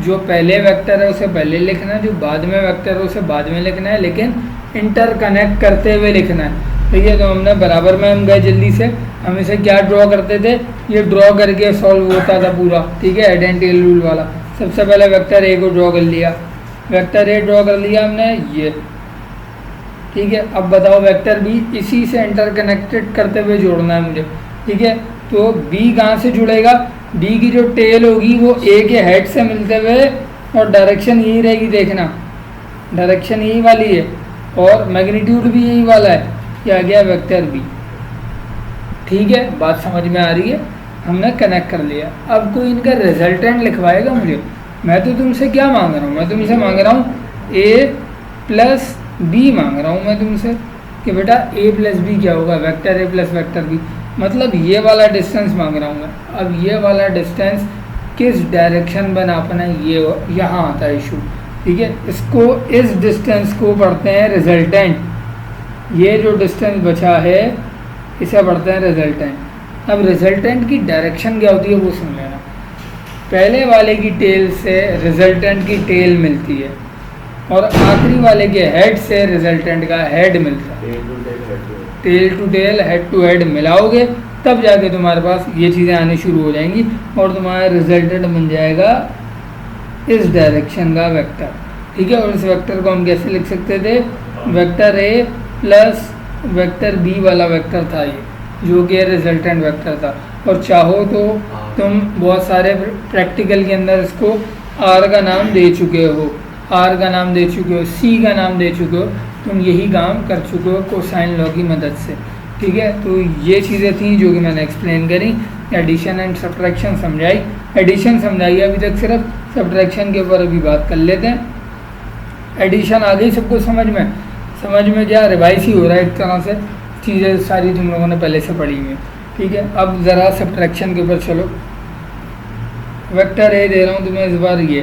जो पहले वेक्टर है उसे पहले लिखना है, जो बाद में वेक्टर है उसे बाद में लिखना है, लेकिन इंटरकनेक्ट करते हुए लिखना है। ठीक है, तो हमने बराबर में हम गए जल्दी से, हम इसे क्या ड्रॉ करते थे, ये ड्रॉ करके सॉल्व होता था पूरा। ठीक है, ऐड एंड टेल रूल वाला। सबसे पहले वेक्टर ए को ड्रॉ कर लिया, वेक्टर ए ड्रॉ कर लिया हमने ये। ठीक है, अब बताओ वेक्टर बी, इसी से इंटरकनेक्टेड करते हुए जोड़ना है मुझे। ठीक है, तो बी कहाँ से जुड़ेगा, बी की जो टेल होगी वो ए के हेड से मिलते हुए, और डायरेक्शन यही रहेगी, देखना डायरेक्शन यही वाली है और मैग्नीट्यूड भी यही वाला है। ये आ गया वेक्टर बी। ठीक है, बात समझ में आ रही है, हमने कनेक्ट कर लिया। अब कोई इनका रिजल्टेंट लिखवाएगा मुझे, मैं तो तुमसे क्या मांग रहा हूँ, मैं तुमसे मांग रहा हूँ ए प्लस बी मांग रहा हूँ मैं तुमसे, कि बेटा ए प्लस बी क्या होगा, vector A plus vector B, मतलब ये वाला डिस्टेंस मांग रहा हूँ मैं। अब ये वाला डिस्टेंस किस डायरेक्शन में नापना है, ये यहाँ आता है इशू। ठीक है, इसको, इस डिस्टेंस को पढ़ते हैं रिजल्टेंट। ये जो डिस्टेंस बचा है इसे पढ़ते हैं रिजल्टेंट। अब रिजल्टेंट की डायरेक्शन क्या होती है वो सुन लेना। पहले वाले की टेल से रिजल्टेंट की टेल मिलती है, और आखिरी वाले के हेड से रिजल्टेंट का हेड मिलता है। Tail to tail, head to head मिलाओगे तब जाके तुम्हारे पास ये चीज़ें आनी शुरू हो जाएंगी, और तुम्हारा रिजल्टेंट बन जाएगा इस डायरेक्शन का वेक्टर। ठीक है, और इस वेक्टर को हम कैसे लिख सकते थे, vector A plus vector B वाला वेक्टर था ये, जो कि रिजल्टेंट वेक्टर था। और चाहो तो तुम बहुत सारे प्रैक्टिकल के अंदर इसको आर का नाम दे चुके हो, आर का नाम दे चुके हो, सी का नाम दे चुके हो, तुम यही काम कर चुके हो कोसाइन लॉ की मदद से। ठीक है, तो ये चीज़ें थी जो कि मैंने एक्सप्लेन करी। एडिशन एंड सब्ट्रैक्शन समझाई, एडिशन समझाई अभी तक, सिर्फ सब्ट्रैक्शन के ऊपर अभी बात कर लेते हैं। एडिशन आ गई सबको समझ में? समझ में क्या, रिवाइज ही हो रहा है एक तरह से, चीज़ें सारी तुम लोगों ने पहले से पढ़ी हुई हैं। ठीक है, अब ज़रा सब्ट्रैक्शन के ऊपर चलो। वेक्टर ए दे रहा हूँ तुम्हें इस बार, ये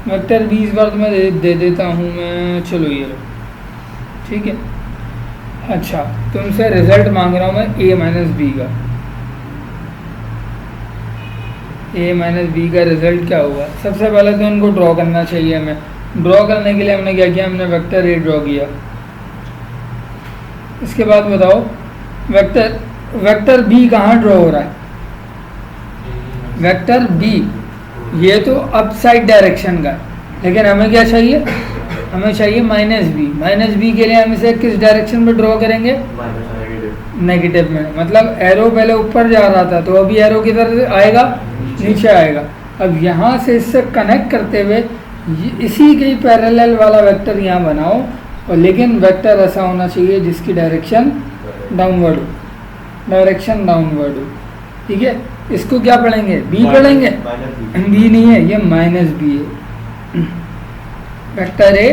वेक्टर बी इस बार तुम्हें दे देता हूँ मैं, चलो ये लो। ठीक है, अच्छा तुमसे रिजल्ट मांग रहा हूँ मैं ए माइनस बी का। ए माइनस बी का रिजल्ट क्या हुआ? सबसे पहले तो इनको ड्रॉ करना चाहिए हमें। ड्रॉ करने के लिए हमने क्या किया, हमने वेक्टर ए ड्रॉ किया। इसके बाद बताओ वेक्टर बी कहाँ ड्रॉ हो रहा है? वेक्टर बी ये तो अप साइड डायरेक्शन का है, लेकिन हमें क्या चाहिए, हमें चाहिए माइनस बी। माइनस बी के लिए हम इसे किस डायरेक्शन में ड्रॉ करेंगे? नेगेटिव में। मतलब एरो पहले ऊपर जा रहा था, तो अभी एरो किधर आएगा? नीचे आएगा। अब यहाँ से इससे कनेक्ट करते हुए इसी के पैरेलल वाला वेक्टर यहाँ बनाओ, और लेकिन वेक्टर ऐसा होना चाहिए जिसकी डायरेक्शन डाउनवर्ड हो, डायरेक्शन डाउनवर्ड हो। ठीक है, इसको क्या पढ़ेंगे? बी पढ़ेंगे? बी नहीं है, ये माइनस बी है। वेक्टर ए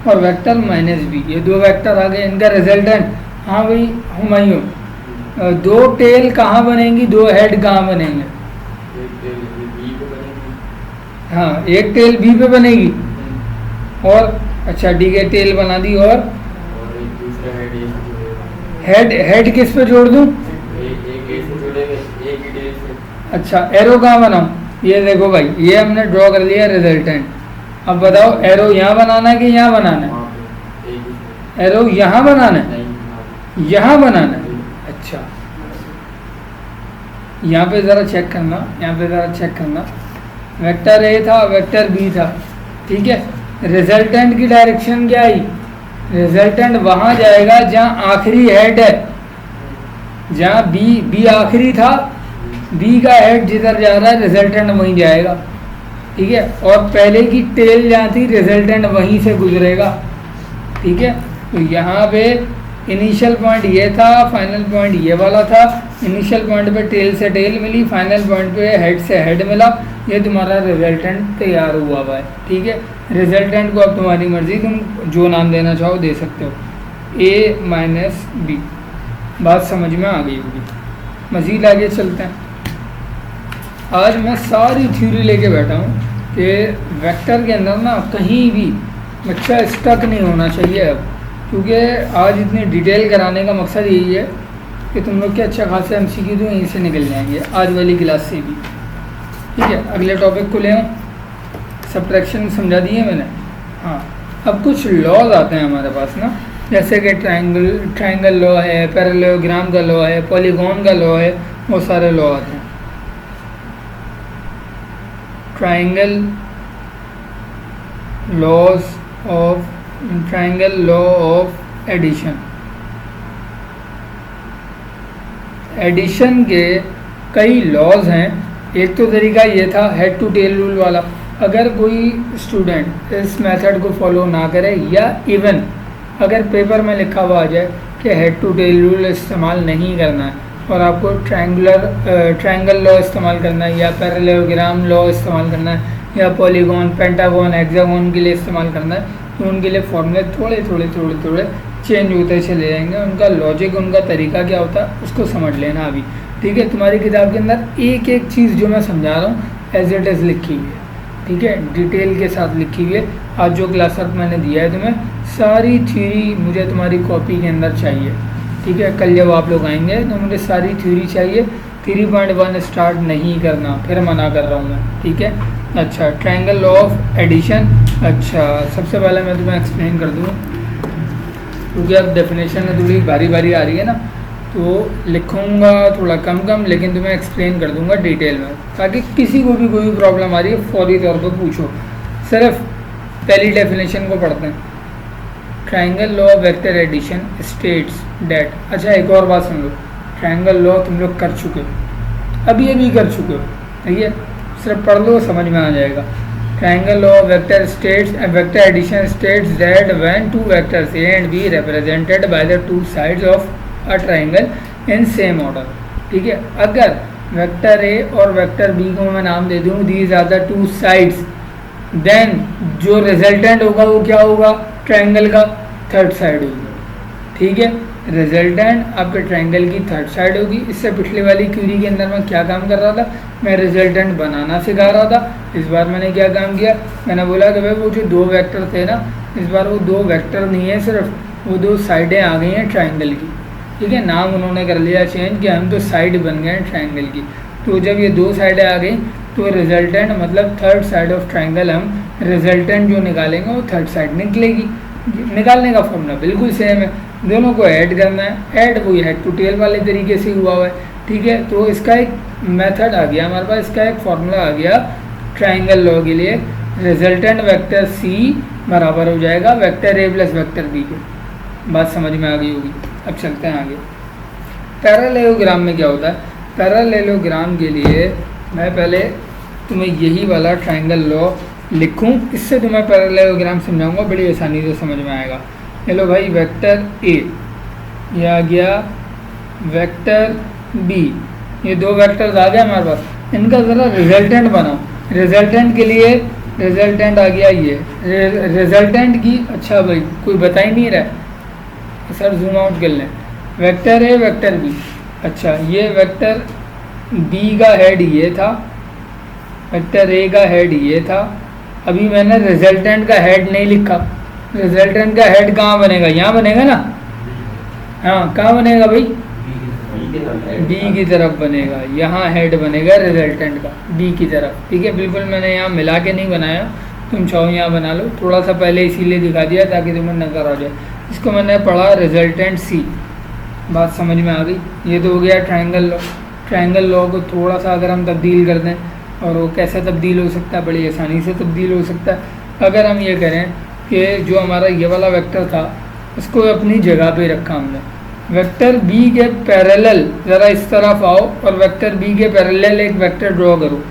और वेक्टर माइनस बी, ये दो वेक्टर आ गए, इनका रिजल्टेंट। हाँ भाई हुमायूं, दो टेल कहाँ बनेंगी, दो हेड कहाँ बनेंगे? हाँ, एक टेल बी पे बनेगी, और अच्छा ठीक है, टेल बना दी, और हेड किस पे जोड़ दूं? अच्छा, एरो कहाँ बनाऊं? ये देखो भाई, ये हमने ड्रॉ कर लिया रिजल्टेंट। अब बताओ एरो यहाँ बनाना है कि यहाँ बनाना है? एरो यहाँ बनाना है, यहाँ बनाना है। अच्छा, यहाँ पे ज़रा चेक करना, यहाँ पे ज़रा चेक करना। वेक्टर ए था, वेक्टर बी था। ठीक है, रिजल्टेंट की डायरेक्शन क्या आई? रिजल्टेंट वहाँ जाएगा जहाँ आखिरी हेड है, जहाँ बी आखिरी था, बी का हेड जिधर जा रहा है रिजल्टेंट वहीं जाएगा। ठीक है, और पहले की टेल जहाँ थी रिजल्टेंट वहीं से गुजरेगा। ठीक है, तो यहाँ पे इनिशियल पॉइंट ये था, फाइनल पॉइंट ये वाला था। इनिशियल पॉइंट पे टेल से टेल मिली, फाइनल पॉइंट पे हेड से हेड मिला। ये तुम्हारा रिजल्टेंट तैयार हुआ हुआ है। ठीक है, रिजल्टेंट को अब तुम्हारी मर्जी, तुम जो नाम देना चाहो दे सकते हो, ए माइनस बी। बात समझ में आ गई होगी। मज़ीद आगे चलते हैं। आज मैं सारी थ्योरी लेके बैठा हूँ कि वेक्टर के अंदर ना कहीं भी बच्चा स्टक नहीं होना चाहिए अब, क्योंकि आज इतनी डिटेल कराने का मकसद यही है कि तुम लोग के अच्छा खासा MCQ तो यहीं से निकल जाएंगे आज वाली क्लास से भी। ठीक है, अगले टॉपिक को ले आऊँ। सब्ट्रैक्शन समझा दिए मैंने। हाँ, अब कुछ लॉज आते हैं हमारे पास ना, जैसे कि ट्रायंगल लॉ है, पैरेललोग्राम का लॉ है, पॉलीगॉन का लॉ है, बहुत सारे लॉ आते हैं। Triangle law of addition. Addition के कई लॉज हैं। एक तो तरीका ये था हेड टू टेल रूल वाला। अगर कोई स्टूडेंट इस मेथड को फॉलो ना करे, या इवन अगर पेपर में लिखा हुआ आ जाए कि हेड टू टेल रूल इस्तेमाल नहीं करना है और आपको ट्रायंगल लॉ इस्तेमाल करना है, या पैरेललोग्राम लॉ इस्तेमाल करना है, या पॉलीगॉन, पेंटागॉन, हेक्सागोन के लिए इस्तेमाल करना है, तो उनके लिए फॉर्मूले थोड़े चेंज होते चले जाएंगे। उनका लॉजिक, उनका तरीका क्या होता है उसको समझ लेना अभी। ठीक है, तुम्हारी किताब के अंदर एक एक चीज़ जो मैं समझा रहा हूँ एज इट इज़ लिखी हुई है। ठीक है, डिटेल के साथ लिखी हुई है। आज जो क्लास वर्क मैंने दिया है तुम्हें, सारी थ्योरी मुझे तुम्हारी कॉपी के अंदर चाहिए। ठीक है, कल जब आप लोग आएंगे तो मुझे सारी थ्योरी चाहिए। 3.1 स्टार्ट नहीं करना, फिर मना कर रहा हूँ मैं। ठीक है, अच्छा, ट्रायंगल लॉ ऑफ एडिशन। अच्छा, सबसे पहले मैं तुम्हें एक्सप्लेन कर दूँ, क्योंकि अब डेफिनेशन में थोड़ी बारी बारी आ रही है ना, तो लिखूँगा थोड़ा कम, लेकिन तुम्हें एक्सप्लेन कर दूँगा डिटेल में, ताकि किसी को भी कोई प्रॉब्लम आ रही है फौरी तौर पर पूछो। सिर्फ पहली डेफिनेशन को पढ़ते हैं। Triangle law of vector addition states that. अच्छा, एक और बात सुन लो, ट्रायंगल लॉ तुम लोग कर चुके हो, अभी कर चुके हो। ठीक है, सिर्फ पढ़ लो, समझ में आ जाएगा। triangle law of vector states vector addition states that when two vectors a and b represented by the two sides of a triangle in same order, ठीक है, अगर वेक्टर ए और वेक्टर बी को मैं नाम दे दूँ these are the two sides, then जो रिजल्टेंट होगा वो क्या होगा, ट्रायंगल का थर्ड साइड होगी, ठीक है। रिजल्टेंट आपके ट्रायंगल की थर्ड साइड होगी। इससे पिछले वाली क्यूरी के अंदर मैं क्या काम कर रहा था, मैं रिजल्टेंट बनाना सिखा रहा था। इस बार मैंने क्या काम किया, मैंने बोला कि भाई वो जो दो वेक्टर थे ना, इस बार वो दो वेक्टर नहीं है, सिर्फ वो दो साइडें आ गई हैं ट्रायंगल की, ठीक है। नाम उन्होंने कर लिया चेंज कि हम तो साइड बन गए हैं ट्रायंगल की। तो जब ये दो साइडें आ गई तो रिजल्टेंट मतलब थर्ड साइड ऑफ ट्रायंगल, हम रिजल्टेंट जो निकालेंगे वो थर्ड साइड निकलेगी। निकालने का फॉर्मूला बिल्कुल सेम है, दोनों को ऐड करना है। ऐड वही हेड टू टेल वाले तरीके से हुआ हुआ है, ठीक है। तो इसका एक मेथड आ गया हमारे पास, इसका एक फॉर्मूला आ गया ट्रायंगल लॉ के लिए। रिजल्टेंट वेक्टर सी बराबर हो जाएगा vector A plus vector B के। बात समझ में आ गई होगी। अब चलते हैं आगे। पैरेललोग्राम में क्या होता है, पैरेललोग्राम के लिए मैं पहले तुम्हें यही वाला ट्रायंगल लॉ लिखूं, इससे तुम्हें पैरेललोग्राम समझाऊंगा, बड़ी आसानी से समझ में आएगा। चलो भाई, वेक्टर ए, ये आ गया वेक्टर बी, ये दो वेक्टर्स आ गए हमारे पास। इनका ज़रा रिजल्टेंट बनाओ। रिजल्टेंट के लिए रिजल्टेंट आ गया ये रिजल्टेंट की, अच्छा भाई कोई बता ही नहीं रहा, सर जूम आउट कर लें। वेक्टर ए वेक्टर बी, अच्छा ये वेक्टर बी का हेड ये था, वेक्टर ए का हेड ये था। अभी मैंने रिजल्टेंट का हेड नहीं लिखा। रिजल्टेंट का हेड कहाँ बनेगा, यहाँ बनेगा ना, हाँ कहाँ बनेगा भाई, बी की तरफ बनेगा। यहाँ हेड बनेगा रिजल्टेंट का बी की तरफ, ठीक है। बिल्कुल मैंने यहाँ मिला के नहीं बनाया, तुम चाहो यहाँ बना लो। थोड़ा सा पहले इसीलिए दिखा दिया ताकि तुम्हें नज़र आ जाए। इसको मैंने पढ़ा रिजल्टेंट सी, बात समझ में आ गई। ये तो हो गया ट्रायंगल लॉ। ट्रायंगल लॉ को थोड़ा सा अगर हम तब्दील कर दें, और वो कैसे तब्दील हो सकता है, बड़ी आसानी से तब्दील हो सकता है। अगर हम ये करें कि जो हमारा ये वाला वेक्टर था उसको अपनी जगह पे रखा हमने, वेक्टर बी के पैरेलल ज़रा इस तरफ आओ और वेक्टर बी के पैरेलल एक वेक्टर ड्रॉ करो।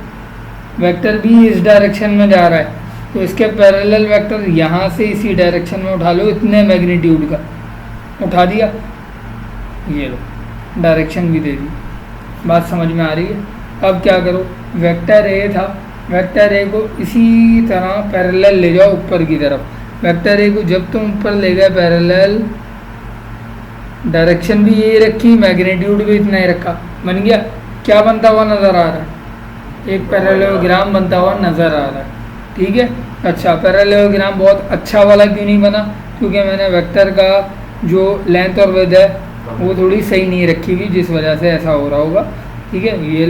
वेक्टर बी इस डायरेक्शन में जा रहा है तो इसके पैरेलल वेक्टर यहाँ से इसी डायरेक्शन में उठा लो, इतने मैग्नीट्यूड का उठा दिया, ये लो डायरेक्शन भी दे दी। बात समझ में आ रही है। अब क्या करो, वेक्टर ए था, वेक्टर ए को इसी तरह पैरेलल ले जाओ ऊपर की तरफ। वेक्टर ए को जब तुम ऊपर ले गए पैरेलल, डायरेक्शन भी यही रखी, मैग्नीट्यूड भी इतना ही रखा, बन गया। क्या बनता हुआ नज़र आ रहा है, एक पैरेललोग्राम बनता हुआ नज़र आ रहा है, ठीक है। अच्छा, पैरेललोग्राम बहुत अच्छा वाला क्यों नहीं बना, क्योंकि मैंने वेक्टर का जो लेंथ और विड्थ है वो थोड़ी सही नहीं रखी हुई, जिस वजह से ऐसा हो रहा होगा, ठीक है। ये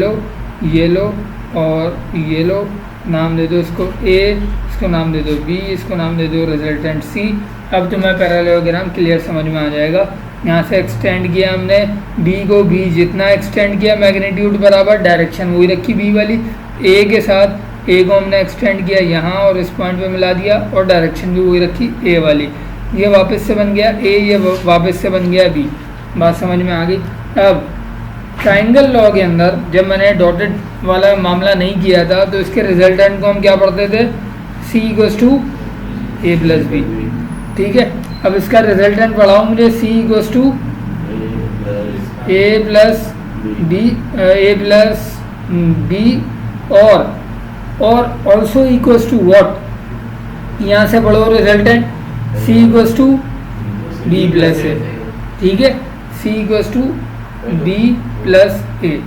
लो और ये लो, नाम दे दो इसको ए, इसको नाम दे दो बी, इसको नाम दे दो रिजल्टेंट सी। अब तुम्हें पैरेललोग्राम क्लियर समझ में आ जाएगा। यहाँ से एक्सटेंड किया हमने बी को, बी जितना एक्सटेंड किया मैग्नीट्यूड बराबर, डायरेक्शन वही रखी बी वाली। ए के साथ ए को हमने एक्सटेंड किया यहाँ और इस पॉइंट पे मिला दिया, और डायरेक्शन भी वही रखी ए वाली। ये वापस से बन गया ए, ये वापस से बन गया बी। बात समझ में आ गई। अब ट्रायंगल लॉ के अंदर जब मैंने डॉटेड वाला मामला नहीं किया था तो इसके रिजल्टेंट को हम क्या पढ़ते थे, C equals to A plus B, ठीक है। अब इसका रिजल्टेंट पढ़ाओ मुझे, C equals to A plus B और ऑल्सो इक्वल्स टू व्हाट, यहाँ से पढ़ो resultant, C equals to B plus A, ठीक है। C equals to B plus A,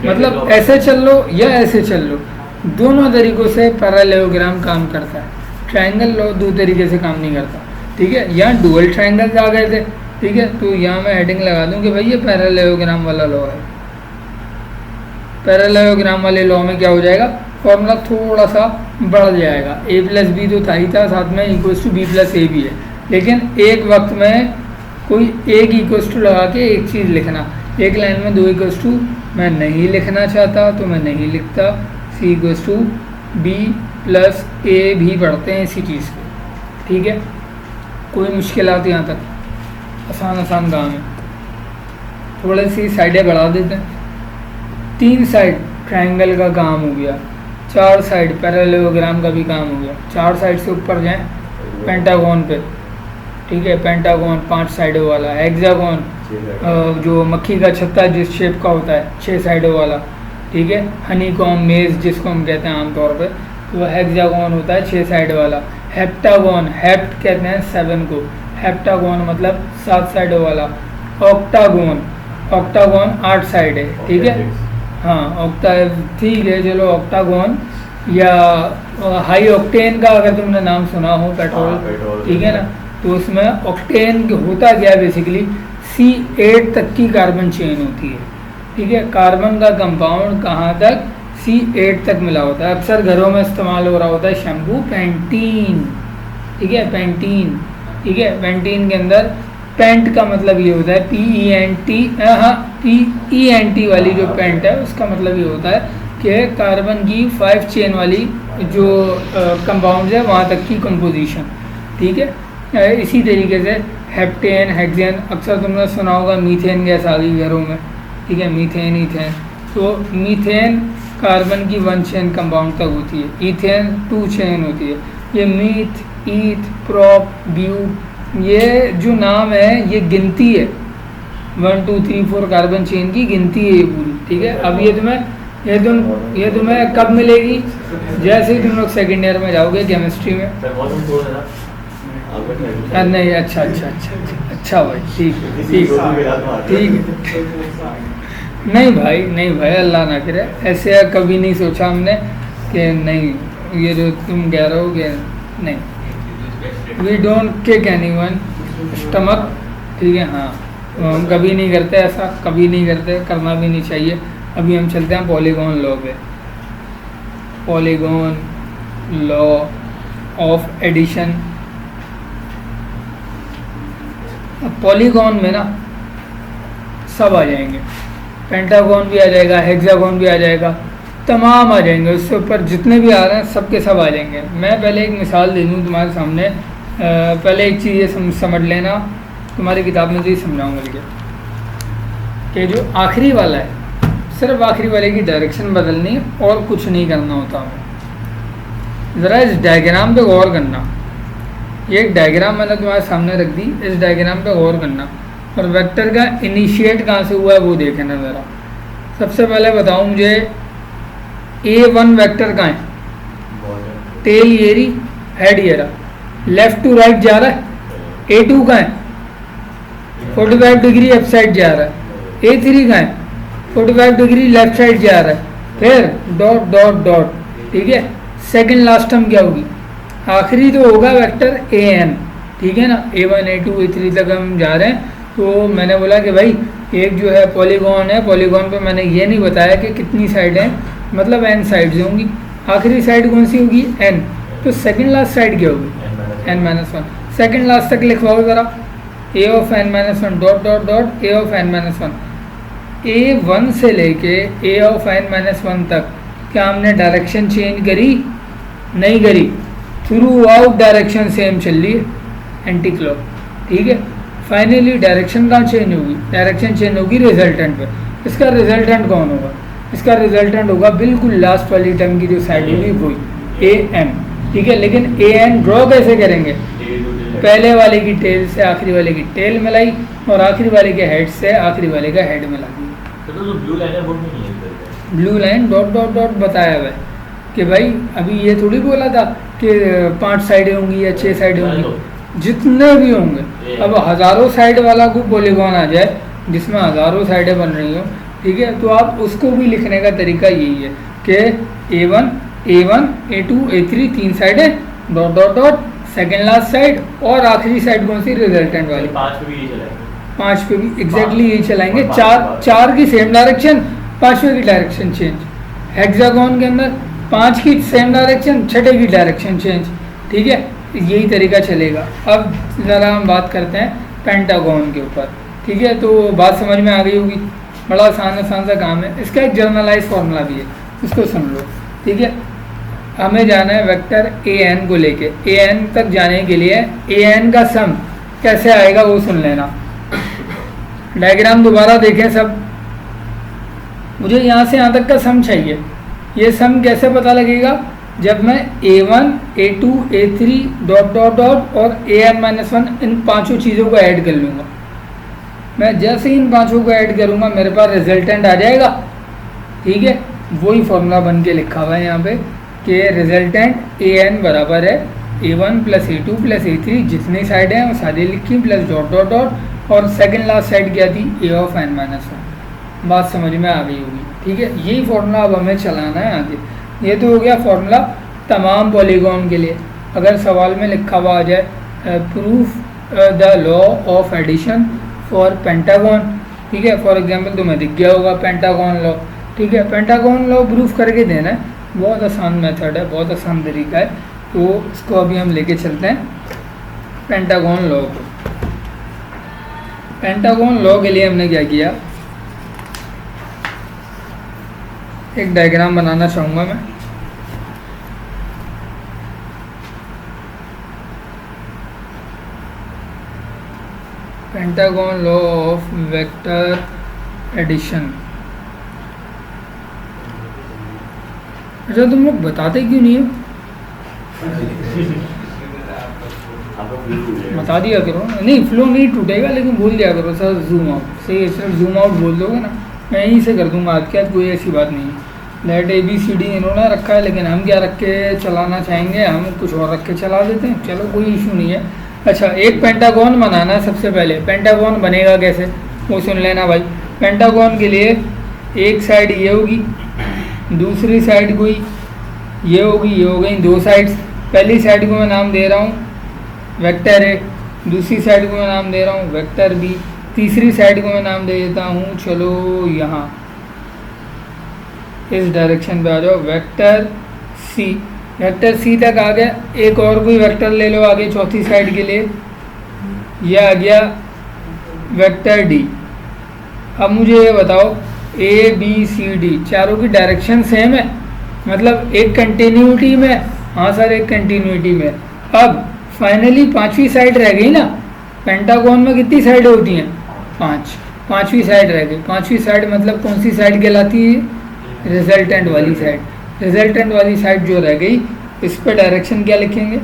मतलब ऐसे चल लो या ऐसे चल लो, दोनों तरीक़ों से पैरेललोग्राम काम करता है। ट्रायंगल लॉ दो तरीके से काम नहीं करता, ठीक है। यहाँ डुअल ट्रायंगल्स आ गए थे, ठीक है। तो यहाँ मैं हेडिंग लगा दूँ कि भाई ये पैरेललोग्राम वाला लॉ है। पैरेललोग्राम वाले लॉ में क्या हो जाएगा, फॉर्मूला थोड़ा सा बढ़ जाएगा। ए प्लस बी तो था ही था, साथ में इक्वल्स टू बी प्लस ए भी है, लेकिन एक वक्त में कोई एक इक्वल्स टू लगा के एक चीज़ लिखना, एक लाइन में दो इक्वल्स टू मैं नहीं लिखना चाहता तो मैं नहीं लिखता। सी इक्वल्स टू बी प्लस ए भी पढ़ते हैं इसी चीज़ को, ठीक है। कोई मुश्किल आती यहाँ तक, आसान काम है। थोड़ी सी साइडें बढ़ा देते हैं। 3 साइड ट्रायंगल का काम हो गया, 4 साइड पैरेललोग्राम का भी काम हो गया, 4 साइड से ऊपर जाएं पेंटागन पे, ठीक है, पेंटागन 5 साइडों वाला, हेक्सागन जो मक्खी का छत्ता जिस शेप का होता है 6 साइडों वाला, ठीक है, हनीकॉम मेज जिसको हम कहते हैं आमतौर पे, तो हेक्सागन होता है 6 साइड वाला। हेप्टागन, हेप्ट कहते हैं 7 को, हेप्टागन मतलब 7 साइडों वाला। ऑक्टागन, ऑक्टागन 8 साइड है, ठीक है, हाँ ऑक्टा, ठीक है चलो ऑक्टागन। या हाई ऑक्टेन का अगर तुमने नाम सुना हो पेट्रोल, ठीक है ना, तो उसमें ऑक्टेन होता क्या है बेसिकली C8 तक की कार्बन चेन होती है, ठीक है, कार्बन का कंपाउंड कहाँ तक C8 तक मिला होता है। अक्सर घरों में इस्तेमाल हो रहा होता है शैम्पू पेंटीन, ठीक है, पेंटीन, ठीक है, पेंटीन के अंदर पेंट का मतलब ये होता है PENT, हाँ PENT वाली जो पेंट है उसका मतलब ये होता है कि कार्बन की 5 चेन वाली जो कंपाउंड्स है वहाँ तक की कंपोजिशन, ठीक है। इसी तरीके से हेप्टेन, हेक्सेन, अक्सर तुमने सुना होगा मीथेन गैस आ गई घरों में, ठीक है, मीथेन, ईथेन, तो मीथेन कार्बन की 1 चेन कंपाउंड तक होती है, ईथेन 2 चेन होती है। ये मीथ, ईथ, प्रोप, ब्यूट, ये जो नाम है ये गिनती है, 1 2 3 4 कार्बन चेन की गिनती है ये पूरी, ठीक है। अब ये तुम्हें कब मिलेगी, जैसे ही तुम लोग सेकेंड ईयर में जाओगे केमिस्ट्री में। नहीं, अच्छा भाई, ठीक है। नहीं भाई अल्लाह ना करे, ऐसे कभी नहीं सोचा हमने कि नहीं ये जो तुम कह रहे हो कि नहीं, we don't kick anyone stomach, ठीक है, हाँ हम कभी नहीं करते ऐसा, कभी नहीं करते, करना भी नहीं चाहिए। अभी हम चलते हैं पॉलीगॉन लॉ पे, पॉलीगॉन लॉ ऑफ एडिशन। अब पॉलीगॉन में ना सब आ जाएंगे, पेंटागन भी आ जाएगा, हेक्सागन भी आ जाएगा, तमाम आ जाएंगे, उससे ऊपर जितने भी आ रहे हैं सबके सब आ जाएंगे। मैं पहले एक मिसाल दे दूँ तुम्हारे सामने, पहले एक चीज़ ये समझ लेना, तुम्हारी किताब में तो ही समझाऊंगा लिखे कि जो आखिरी वाला है सिर्फ आखिरी वाले की डायरेक्शन बदलनी है और कुछ नहीं करना होता है। ज़रा इस डायग्राम पे गौर करना, ये एक डायग्राम मैंने तुम्हारे सामने रख दी, इस डायग्राम पे गौर करना और वेक्टर का इनिशिएट कहाँ से हुआ है वो देखना ज़रा। सबसे पहले बताओ मुझे A1 वेक्टर कहाँ है, टेल ये रही, हेड ये रहा, लेफ्ट टू राइट जा रहा है। A2 कहाँ है, 45 डिग्री अप साइड जा रहा है। A3 कहाँ है, 45 डिग्री लेफ्ट साइड जा रहा है। फिर डॉट डॉट डॉट, ठीक है, सेकंड लास्ट टर्म क्या होगी, आखिरी तो होगा वेक्टर AN, ठीक है ना, A1 A2 A3 तक हम जा रहे हैं। तो मैंने बोला कि भाई एक जो है पॉलीगॉन है, पॉलीगॉन पे मैंने ये नहीं बताया कि कितनी साइड है, मतलब n साइड्स होंगी, आखिरी साइड कौन सी होगी n, तो सेकंड लास्ट साइड क्या होगी n-1, सेकंड लास्ट तक लिखवाओ ज़रा, a of n-1 dot dot dot a of n-1, A1 से लेके a ऑफ n-1 तक क्या हमने डायरेक्शन चेंज करी, नहीं करी, थ्रू आउट डायरेक्शन सेम चल रही है एंटी क्लॉक, ठीक है। फाइनली डायरेक्शन कहाँ चेंज होगी, डायरेक्शन चेंज होगी रिजल्टेंट पे। इसका रिजल्टेंट कौन होगा, इसका रिजल्टेंट होगा बिल्कुल लास्ट वाली टर्म की जो साइड होगी वही AM, ठीक है। लेकिन AN ड्रॉ कैसे करेंगे, पहले वाले की टेल से आखिरी वाले की टेल मिलाई और आखिरी वाले के हेड से आखिरी वाले का हेड मिला दिया। तो ब्लू लाइन है वो नहीं है, blue line dot dot dot बताया हुआ है कि भाई अभी ये थोड़ी बोला था कि 5 साइडें होंगी या 6 साइडें होंगी, जितने भी होंगे। अब हज़ारों साइड वाला को पॉलीगॉन आ जाए जिसमें हज़ारों साइडें बन रही हो, ठीक है, तो आप उसको भी लिखने का तरीका यही है कि A1 A2 A3 3 साइडें dot dot dot, second last side और आखिरी साइड कौन सी, रिजल्टेंट वाली। 5 पे भी यही चलाएंगे, 5 पे भी एग्जैक्टली यही चलाएंगे, चार की सेम डायरेक्शन, 5वें की डायरेक्शन चेंज। हेक्सागोन के अंदर 5 की सेम डायरेक्शन, 6ठे की डायरेक्शन चेंज, ठीक है, यही तरीका चलेगा। अब ज़रा हम बात करते हैं पेंटागन के ऊपर, ठीक है, तो बात समझ में आ गई होगी, बड़ा आसान सा काम है। इसका एक जर्नलाइज फार्मूला भी है, उसको सुन लो, ठीक है। हमें जाना है वेक्टर AN को लेके, AN तक जाने के लिए AN का सम कैसे आएगा वो सुन लेना। डायग्राम दोबारा देखें सब, मुझे यहाँ से यहाँ तक का सम चाहिए, ये सम कैसे पता लगेगा? जब मैं A1, A2, A3 dot dot dot और AN-1 इन पांचों चीज़ों को ऐड कर लूँगा। मैं जैसे ही इन पांचों को ऐड करूँगा मेरे पास रिजल्टेंट आ जाएगा। ठीक है, वही फॉर्मूला बन के लिखा हुआ है यहाँ पे कि रिजल्टेंट AN बराबर है A1 plus A2 plus A3, जितनी साइड हैं वो सारी लिखी, प्लस डॉट डॉट डॉट, और सेकंड लास्ट साइड क्या थी? A of n-1। बात समझ में आ गई होगी। ठीक है, यही फॉर्मूला अब हमें चलाना है आगे। ये तो हो गया फॉर्मूला तमाम पॉलीगॉन के लिए। अगर सवाल में लिखा हुआ आ जाए proof the law of addition for pentagon, ठीक है, फॉर एग्जांपल तुम्हें दिख गया होगा पेंटागन लॉ। ठीक है, पेंटागन लॉ प्रूफ करके देना है, बहुत आसान मेथड है, बहुत आसान तरीका है। तो इसको अभी हम लेके चलते हैं पेंटागन लॉ को। पेंटागन लॉ के लिए हमने क्या किया, एक डायग्राम बनाना चाहूँगा मैं। Pentagon law of vector addition. अच्छा, तुम लोग बताते क्यों नहीं हो? बता दिया करो। नहीं, फ्लो नहीं टूटेगा, लेकिन बोल दिया करो सर जूम आउट। सही है, सिर्फ जूम आउट बोल दोगे ना, मैं यहीं से कर दूंगा। आज क्या, कोई ऐसी बात नहीं है। लेट ABCD इन्होंने रखा है, लेकिन हम क्या रख के चलाना चाहेंगे, हम कुछ और रख के चला देते हैं। चलो, कोई इशू नहीं है। अच्छा, एक पेंटागन बनाना है। सबसे पहले पेंटागन बनेगा कैसे वो सुन लेना भाई। पेंटागन के लिए एक साइड ये होगी, दूसरी साइड कोई ये होगी, ये हो गई दो साइड्स। पहली साइड को मैं नाम दे रहा हूँ वेक्टर A, दूसरी साइड को मैं नाम दे रहा हूँ वेक्टर B, तीसरी साइड को मैं नाम दे देता हूँ, चलो यहाँ इस डायरेक्शन पे आ जाओ, वेक्टर C। वेक्टर C तक आ गया। एक और कोई वेक्टर ले लो आगे चौथी साइड के लिए, यह आ गया वेक्टर D। अब मुझे ये बताओ ABCD चारों की डायरेक्शन सेम है, मतलब एक कंटिन्यूटी में। हाँ सर, एक कंटिन्यूटी में। अब फाइनली पांचवी साइड रह गई ना। पेंटागन में कितनी साइड होती हैं? 5। पांचवी साइड रह गई। पांचवी साइड मतलब कौन सी साइड कहलाती है? रिजल्टेंट वाली साइड। रिजल्टेंट वाली साइड जो रह गई, इस पर डायरेक्शन क्या लिखेंगे?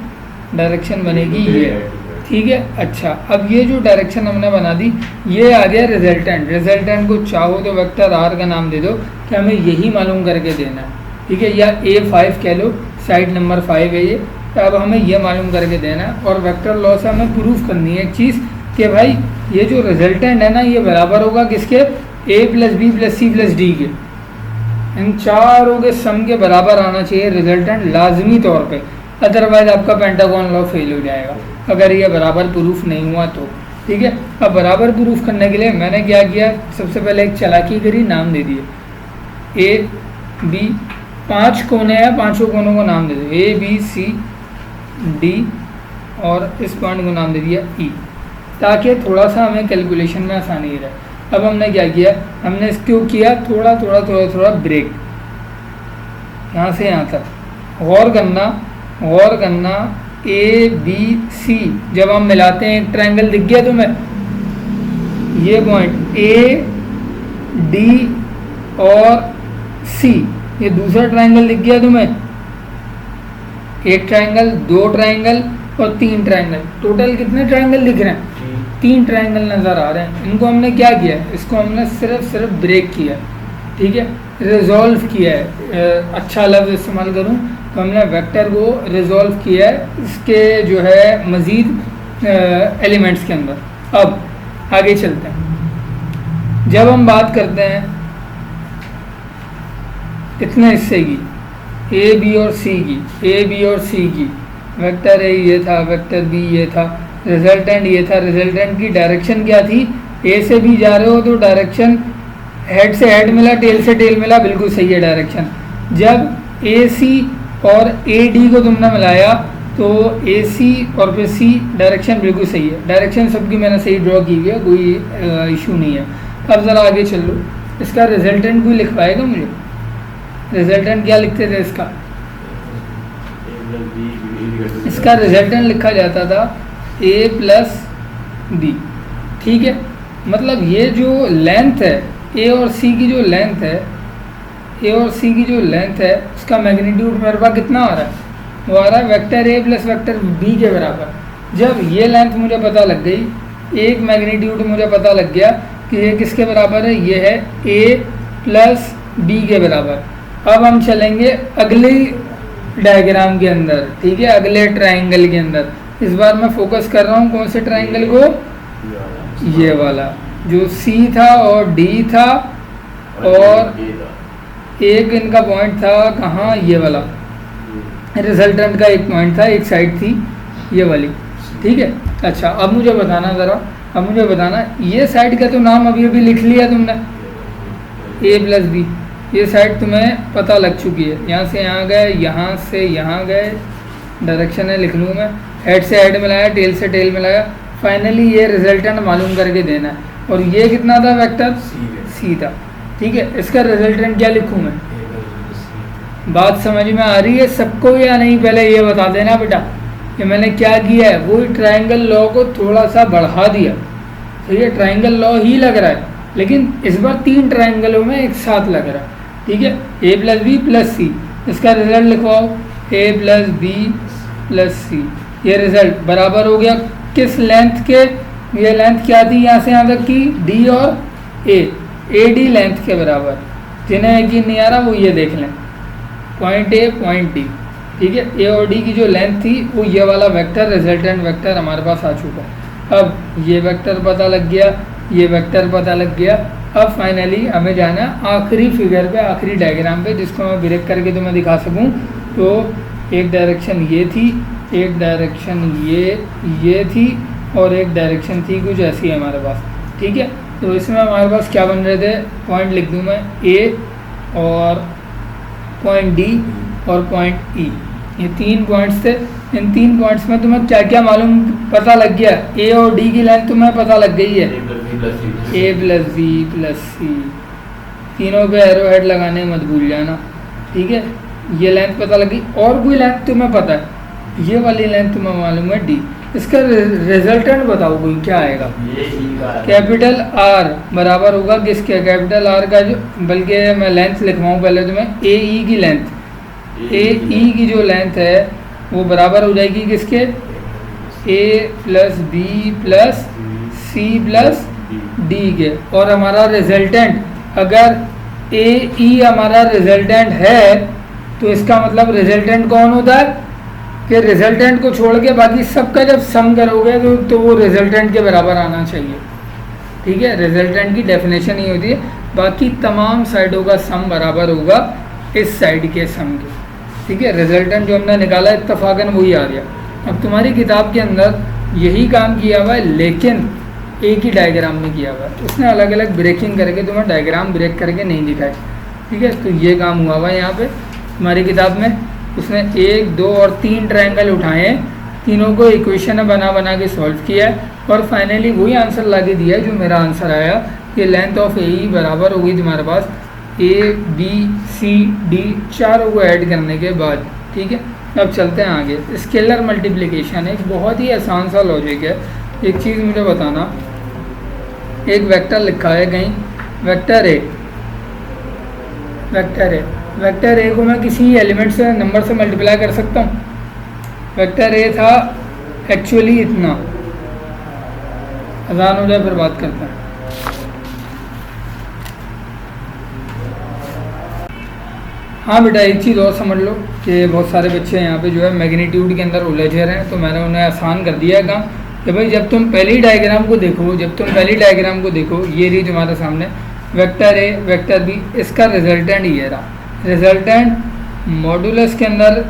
डायरेक्शन बनेगी ये। ठीक है, अच्छा, अब ये जो डायरेक्शन हमने बना दी, ये आ गया रिजल्टेंट। रिजल्टेंट को चाहो तो वेक्टर R का नाम दे दो कि हमें यही मालूम करके देना है। ठीक है, या A5 कह लो, साइड नंबर 5 है ये। तो अब हमें ये मालूम करके देना है, और वेक्टर लॉ से हमें प्रूफ करनी है एक चीज़ कि भाई ये जो रिजल्टेंट है ना, ये बराबर होगा किसके? A plus B plus C plus D के। इन चारों के सम के बराबर आना चाहिए रिजल्टेंट लाजमी तौर पे, अदरवाइज आपका पेंटागन लॉ फेल हो जाएगा अगर ये बराबर प्रूफ नहीं हुआ तो। ठीक है, अब बराबर प्रूफ करने के लिए मैंने क्या किया, सबसे पहले एक चालाकी करी, नाम दे दिए A B। 5 कोने हैं, पांचों कोनों को नाम दे दो A B C D, और इस पॉइंट को नाम दे दिया E, ताकि थोड़ा सा हमें कैलकुलेशन में आसानी रहे। अब हमने क्या किया, हमने इसको किया थोड़ा थोड़ा थोड़ा थोड़ा ब्रेक, यहाँ से यहाँ तक। गौर करना A B C जब हम मिलाते हैं एक ट्रायंगल दिख गया तुम्हें, ये पॉइंट A D और C, ये दूसरा ट्रायंगल दिख गया तुम्हें। एक ट्रायंगल, 2 ट्रायंगल और 3 ट्रायंगल। टोटल कितने ट्रायंगल दिख रहे हैं? 3 ट्रायंगल नज़र आ रहे हैं। इनको हमने क्या किया, इसको हमने सिर्फ ब्रेक किया। ठीक है, रिजॉल्व किया है। अच्छा लफ्ज़ इस्तेमाल करूं तो हमने वेक्टर को रिजॉल्व किया है इसके जो है मज़ीद एलिमेंट्स के अंदर। अब आगे चलते हैं। जब हम बात करते हैं कितने हिस्से की, A B और C की, A B और C की, वेक्टर A ये था, वेक्टर B ये था, रिजल्टेंट ये था। रिजल्टेंट की डायरेक्शन क्या थी? A से B जा रहे हो तो डायरेक्शन हेड से हेड मिला, टेल से टेल मिला, बिल्कुल सही है डायरेक्शन। जब AC और AD को तुमने मिलाया तो AC और फिर C, डायरेक्शन बिल्कुल सही है। डायरेक्शन सबकी मैंने सही ड्रॉ की हुई है, कोई इशू नहीं है। अब ज़रा आगे चल लो, इसका रिजल्टेंट कोई लिख पाएगा मुझे? रिजल्टेंट क्या लिखते थे इसका रिजल्टेंट लिखा जाता था A प्लस B। ठीक है, मतलब ये जो लेंथ है A और C की, जो लेंथ है ए और सी की जो लेंथ है उसका मैग्नीट्यूड मेरे पास कितना आ रहा है, वो आ रहा है vector A plus vector B के बराबर। जब ये लेंथ मुझे पता लग गई, एक मैग्नीट्यूड मुझे पता लग गया कि ये किसके बराबर है, ये है ए प्लस बी के बराबर। अब हम चलेंगे अगले डायग्राम के अंदर, ठीक है, अगले ट्राइंगल के अंदर। इस बार मैं फोकस कर रहा हूँ कौन से ट्राइंगल को, ये वाला जो सी था और डी था और एक इनका पॉइंट था कहाँ, ये वाला रिजल्टेंट का एक पॉइंट था, एक साइड थी ये वाली, ठीक है। अच्छा अब मुझे बताना ज़रा, अब मुझे बताना ये साइड का तो नाम अभी अभी लिख लिया तुमने, ए प्लस बी, ये साइड तुम्हें पता लग चुकी है। यहाँ से यहाँ गए, यहाँ से यहाँ गए, डायरेक्शन है लिख लूँ मैं, हेड से हेड मिलाया, टेल से टेल मिलाया, फाइनली ये रिजल्टेंट मालूम करके देना है। और ये कितना था वेक्टर, सी था, ठीक है। इसका रिजल्टेंट क्या लिखूँ मैं, बात समझ में आ रही है सबको या नहीं, पहले ये बता देना बेटा कि मैंने क्या किया है, वही ट्राइंगल लॉ को थोड़ा सा बढ़ा दिया। तो ये ट्राइंगल लॉ ही लग रहा है, लेकिन इस बार 3 ट्राइंगलों में एक साथ लग रहा है, ठीक है। ए प्लस बी प्लस सी, इसका रिजल्ट लिखवाओ, ए प्लस बी प्लस सी। ये रिजल्ट बराबर हो गया किस लेंथ के, ये लेंथ क्या थी यहाँ से यहाँ तक की, डी और ए डी लेंथ के बराबर। जिन्हें यकीन नहीं आ रहा वो ये देख लें, पॉइंट ए पॉइंट डी, ठीक है। ए और डी की जो लेंथ थी वो ये वाला वेक्टर रिजल्टेंट वेक्टर हमारे पास आ चुका है। अब ये वेक्टर पता लग गया, ये वेक्टर पता लग गया। अब फाइनली हमें जाना आखिरी फिगर पे, आखिरी डायग्राम पे, जिसको मैं ब्रेक करके तुम्हें दिखा सकूं। तो एक डायरेक्शन ये थी, एक डायरेक्शन ये थी और एक डायरेक्शन थी कुछ ऐसी है हमारे पास, ठीक है। तो इसमें हमारे पास क्या बन रहे थे, पॉइंट लिख दूँ मैं, ए और पॉइंट डी और पॉइंट ई, ये 3 पॉइंट्स थे। इन 3 पॉइंट्स में तुम्हें क्या क्या मालूम पता लग गया, ए और डी की लेंथ तुम्हें पता लग गई है, ए प्लस बी प्लस सी। तीनों पे एरो हेड लगाने मत भूल जाना, ठीक है। ये लेंथ पता लगी, और कोई लेंथ तुम्हें पता है, ये वाली लेंथ तुम्हें मालूम है डी। इसका रिजल्टेंट बताओ कोई क्या आएगा, कैपिटल आर बराबर होगा किसके, कैपिटल आर का जो, बल्कि मैं लेंथ लिखवाऊँ पहले तुम्हें, ए ई की लेंथ, ए ई की जो लेंथ है वो बराबर हो जाएगी किसके, A plus B plus C plus D के। और हमारा रिजल्टेंट, अगर ए ई हमारा रिजल्टेंट है तो इसका मतलब रिजल्टेंट कौन होता है, कि रिजल्टेंट को छोड़ के बाकी सबका जब सम करोगे तो वो रिजल्टेंट के बराबर आना चाहिए, ठीक है। रिजल्टेंट की डेफिनेशन ही होती है बाकी तमाम साइडों का सम बराबर होगा इस साइड के सम के, ठीक है। रिजल्टेंट जो हमने निकाला इत्तफाकन वही आ गया। अब तुम्हारी किताब के अंदर यही काम किया हुआ है, लेकिन एक ही डायग्राम में किया हुआ है, उसने अलग अलग ब्रेकिंग करके तुम्हें डायग्राम ब्रेक करके नहीं दिखाए, ठीक है। तो ये काम हुआ हुआ है यहाँ पे हमारी किताब में। उसने 1, 2 और 3 ट्रायंगल उठाए हैं, तीनों को इक्वेशन बना के सॉल्व किया है और फाइनली वही आंसर ला के दिया है जो मेरा आंसर आया कि लेंथ ऑफ ए ई बराबर होगी तुम्हारे पास ए बी सी डी, चारों को ऐड करने के बाद, ठीक है। अब चलते हैं आगे। स्केलर मल्टीप्लिकेशन एक बहुत ही आसान सा लॉजिक है। एक चीज़ मुझे बताना, एक वेक्टर लिखा है कहीं, वेक्टर ए, वेक्टर ए को मैं किसी एलिमेंट से, नंबर से मल्टीप्लाई कर सकता हूँ। वेक्टर ए था एक्चुअली इतना, अजान हो जाए फिर बात करते हैं। हाँ बेटा, एक चीज़ और समझ लो कि बहुत सारे बच्चे यहाँ पे जो है मैग्नीट्यूड के अंदर उलझ रहे हैं, तो मैंने उन्हें आसान कर दिया है काम कि भाई जब तुम पहली डायग्राम को देखो, ये रही तुम्हारे सामने वेक्टर ए वेक्टर बी, इसका रिजल्टेंट ये रहा। रिजल्टेंट मॉडुलस के अंदर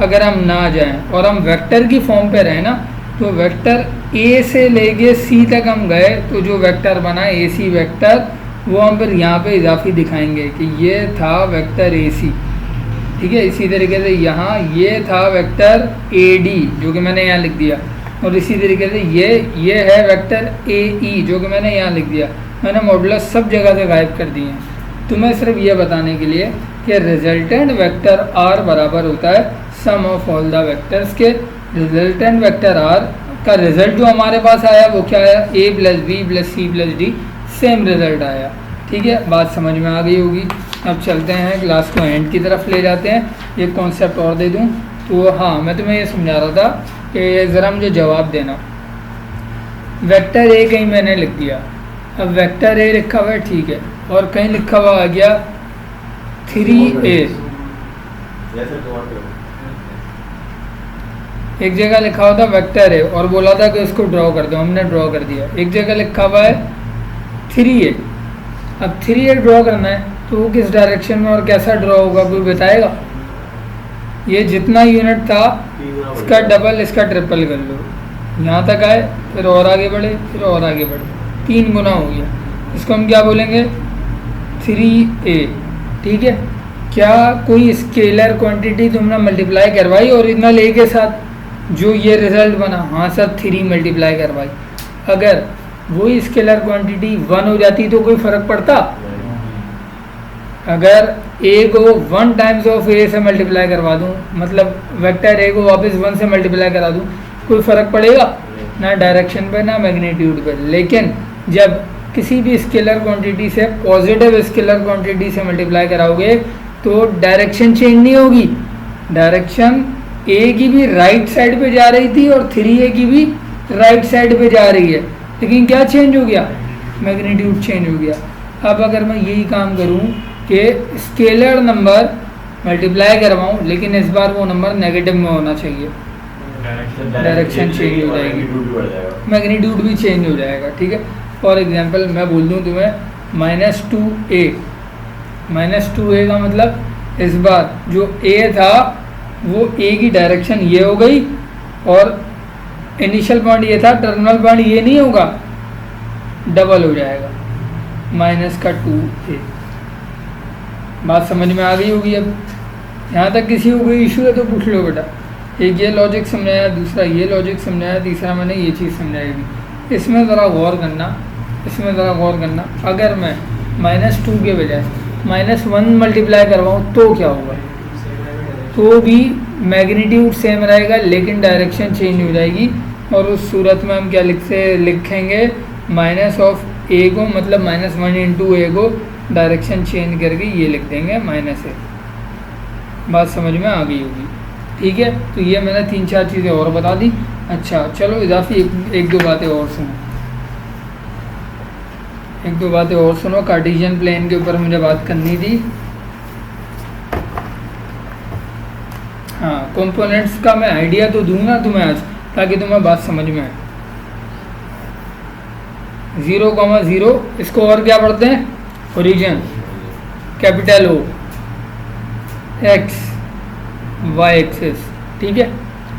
अगर हम ना जाएं और हम वेक्टर की फॉर्म पे रहे ना, तो वेक्टर ए से लेके सी तक हम गए तो जो वेक्टर बना ए सी वेक्टर, वो हम फिर यहाँ पे इजाफी दिखाएंगे कि ये था वेक्टर ए सी, ठीक है। इसी तरीके से यहाँ ये था वेक्टर ए डी जो कि मैंने यहाँ लिख दिया, और इसी तरीके से ये है वेक्टर ए ई जो कि मैंने यहाँ लिख दिया। मैंने मॉडुलस सब जगह से गायब कर दिए हैं। तो मैं सिर्फ ये बताने के लिए कि रिजल्टेंट वेक्टर आर बराबर होता है sum of all the vectors के। रिजल्टेंट वेक्टर आर का रिजल्ट जो हमारे पास आया वो क्या आया, A plus B plus C plus D, same result आया, ठीक है, बात समझ में आ गई होगी। अब चलते हैं क्लास को एंड की तरफ ले जाते हैं। एक कॉन्सेप्ट और दे दूं तो हाँ, मैं तुम्हें ये समझा रहा था कि ज़रा मुझे जवाब देना। वेक्टर ए कहीं मैंने लिख दिया, अब वेक्टर ए लिखा हुआ है ठीक है, और कहीं लिखा हुआ आ गया 3a, जैसे तुम्हारे एक जगह लिखा हुआ था वेक्टर ए और बोला था कि उसको ड्रॉ कर दो, हमने ड्रॉ कर दिया। एक जगह लिखा हुआ है 3a, अब 3a ड्रॉ करना है तो वो किस डायरेक्शन में और कैसा ड्रॉ होगा कोई बताएगा? ये जितना यूनिट था इसका डबल इसका ट्रिपल कर लो, यहाँ तक आए, फिर और आगे बढ़े, फिर और आगे बढ़े, 3 गुना हो गया। इसको हम क्या बोलेंगे? 3a, ठीक है। क्या कोई स्केलर क्वांटिटी तुमने मल्टीप्लाई करवाई ओरिजिनल a के साथ, जो ये रिजल्ट बना? हाँ सर, 3 मल्टीप्लाई करवाई। अगर वही स्केलर क्वांटिटी 1 हो जाती तो कोई फ़र्क पड़ता? अगर a को 1 टाइम्स ऑफ a से मल्टीप्लाई करवा दूँ, मतलब वेक्टर a को वापस 1 से मल्टीप्लाई करा दूँ, कोई फ़र्क पड़ेगा? ना डायरेक्शन पे ना मैग्नीट्यूड पे। लेकिन जब किसी भी स्केलर क्वांटिटी से पॉजिटिव स्केलर क्वांटिटी से मल्टीप्लाई कराओगे तो डायरेक्शन चेंज नहीं होगी। डायरेक्शन a की भी राइट साइड पे जा रही थी और 3a की भी राइट साइड पे जा रही है, लेकिन क्या चेंज हो गया? मैग्नीट्यूड चेंज हो गया। अब अगर मैं यही काम करूं कि स्केलर नंबर मल्टीप्लाई करवाऊं, लेकिन इस बार वो नंबर नेगेटिव में होना चाहिए, डायरेक्शन चेंज हो जाएगी, मैग्नीट्यूड भी चेंज हो जाएगा, ठीक है। फॉर एग्जांपल मैं बोल दूं तुम्हें -2a, -2a का मतलब इस बार जो a था वो a की डायरेक्शन ये हो गई और इनिशियल पॉइंट ये था, टर्मिनल पॉइंट ये नहीं होगा, डबल हो जाएगा, -2a। बात समझ में आ गई होगी। अब यहाँ तक किसी को कोई इशू है तो पूछ लो बेटा। एक ये लॉजिक समझाया, दूसरा ये लॉजिक समझाया, तीसरा मैंने ये चीज़ समझाएगी। इसमें ज़रा गौर करना, इसमें ज़रा गौर करना। अगर मैं -2 के बजाय -1 मल्टीप्लाई करवाऊँ तो क्या होगा? तो भी मैग्नीट्यूड सेम रहेगा लेकिन डायरेक्शन चेंज हो जाएगी, और उस सूरत में हम क्या लिखेंगे? माइनस ऑफ a को, मतलब -1 इंटू a को डायरेक्शन चेंज करके ये लिख देंगे -a। बात समझ में आ गई होगी, ठीक है। तो ये मैंने 3-4 चीज़ें और बता दी। अच्छा चलो, इजाफी एक दो बातें और सुनो, एक दो बातें और सुनो। कार्टेशियन प्लेन के ऊपर मुझे बात करनी थी। हाँ, कंपोनेंट्स का मैं आइडिया तो दूंगा तुम्हें आज, ताकि तुम्हें बात समझ में आए। 0,0 इसको और क्या पढ़ते हैं? Origin, capital O, x y axis, ठीक है।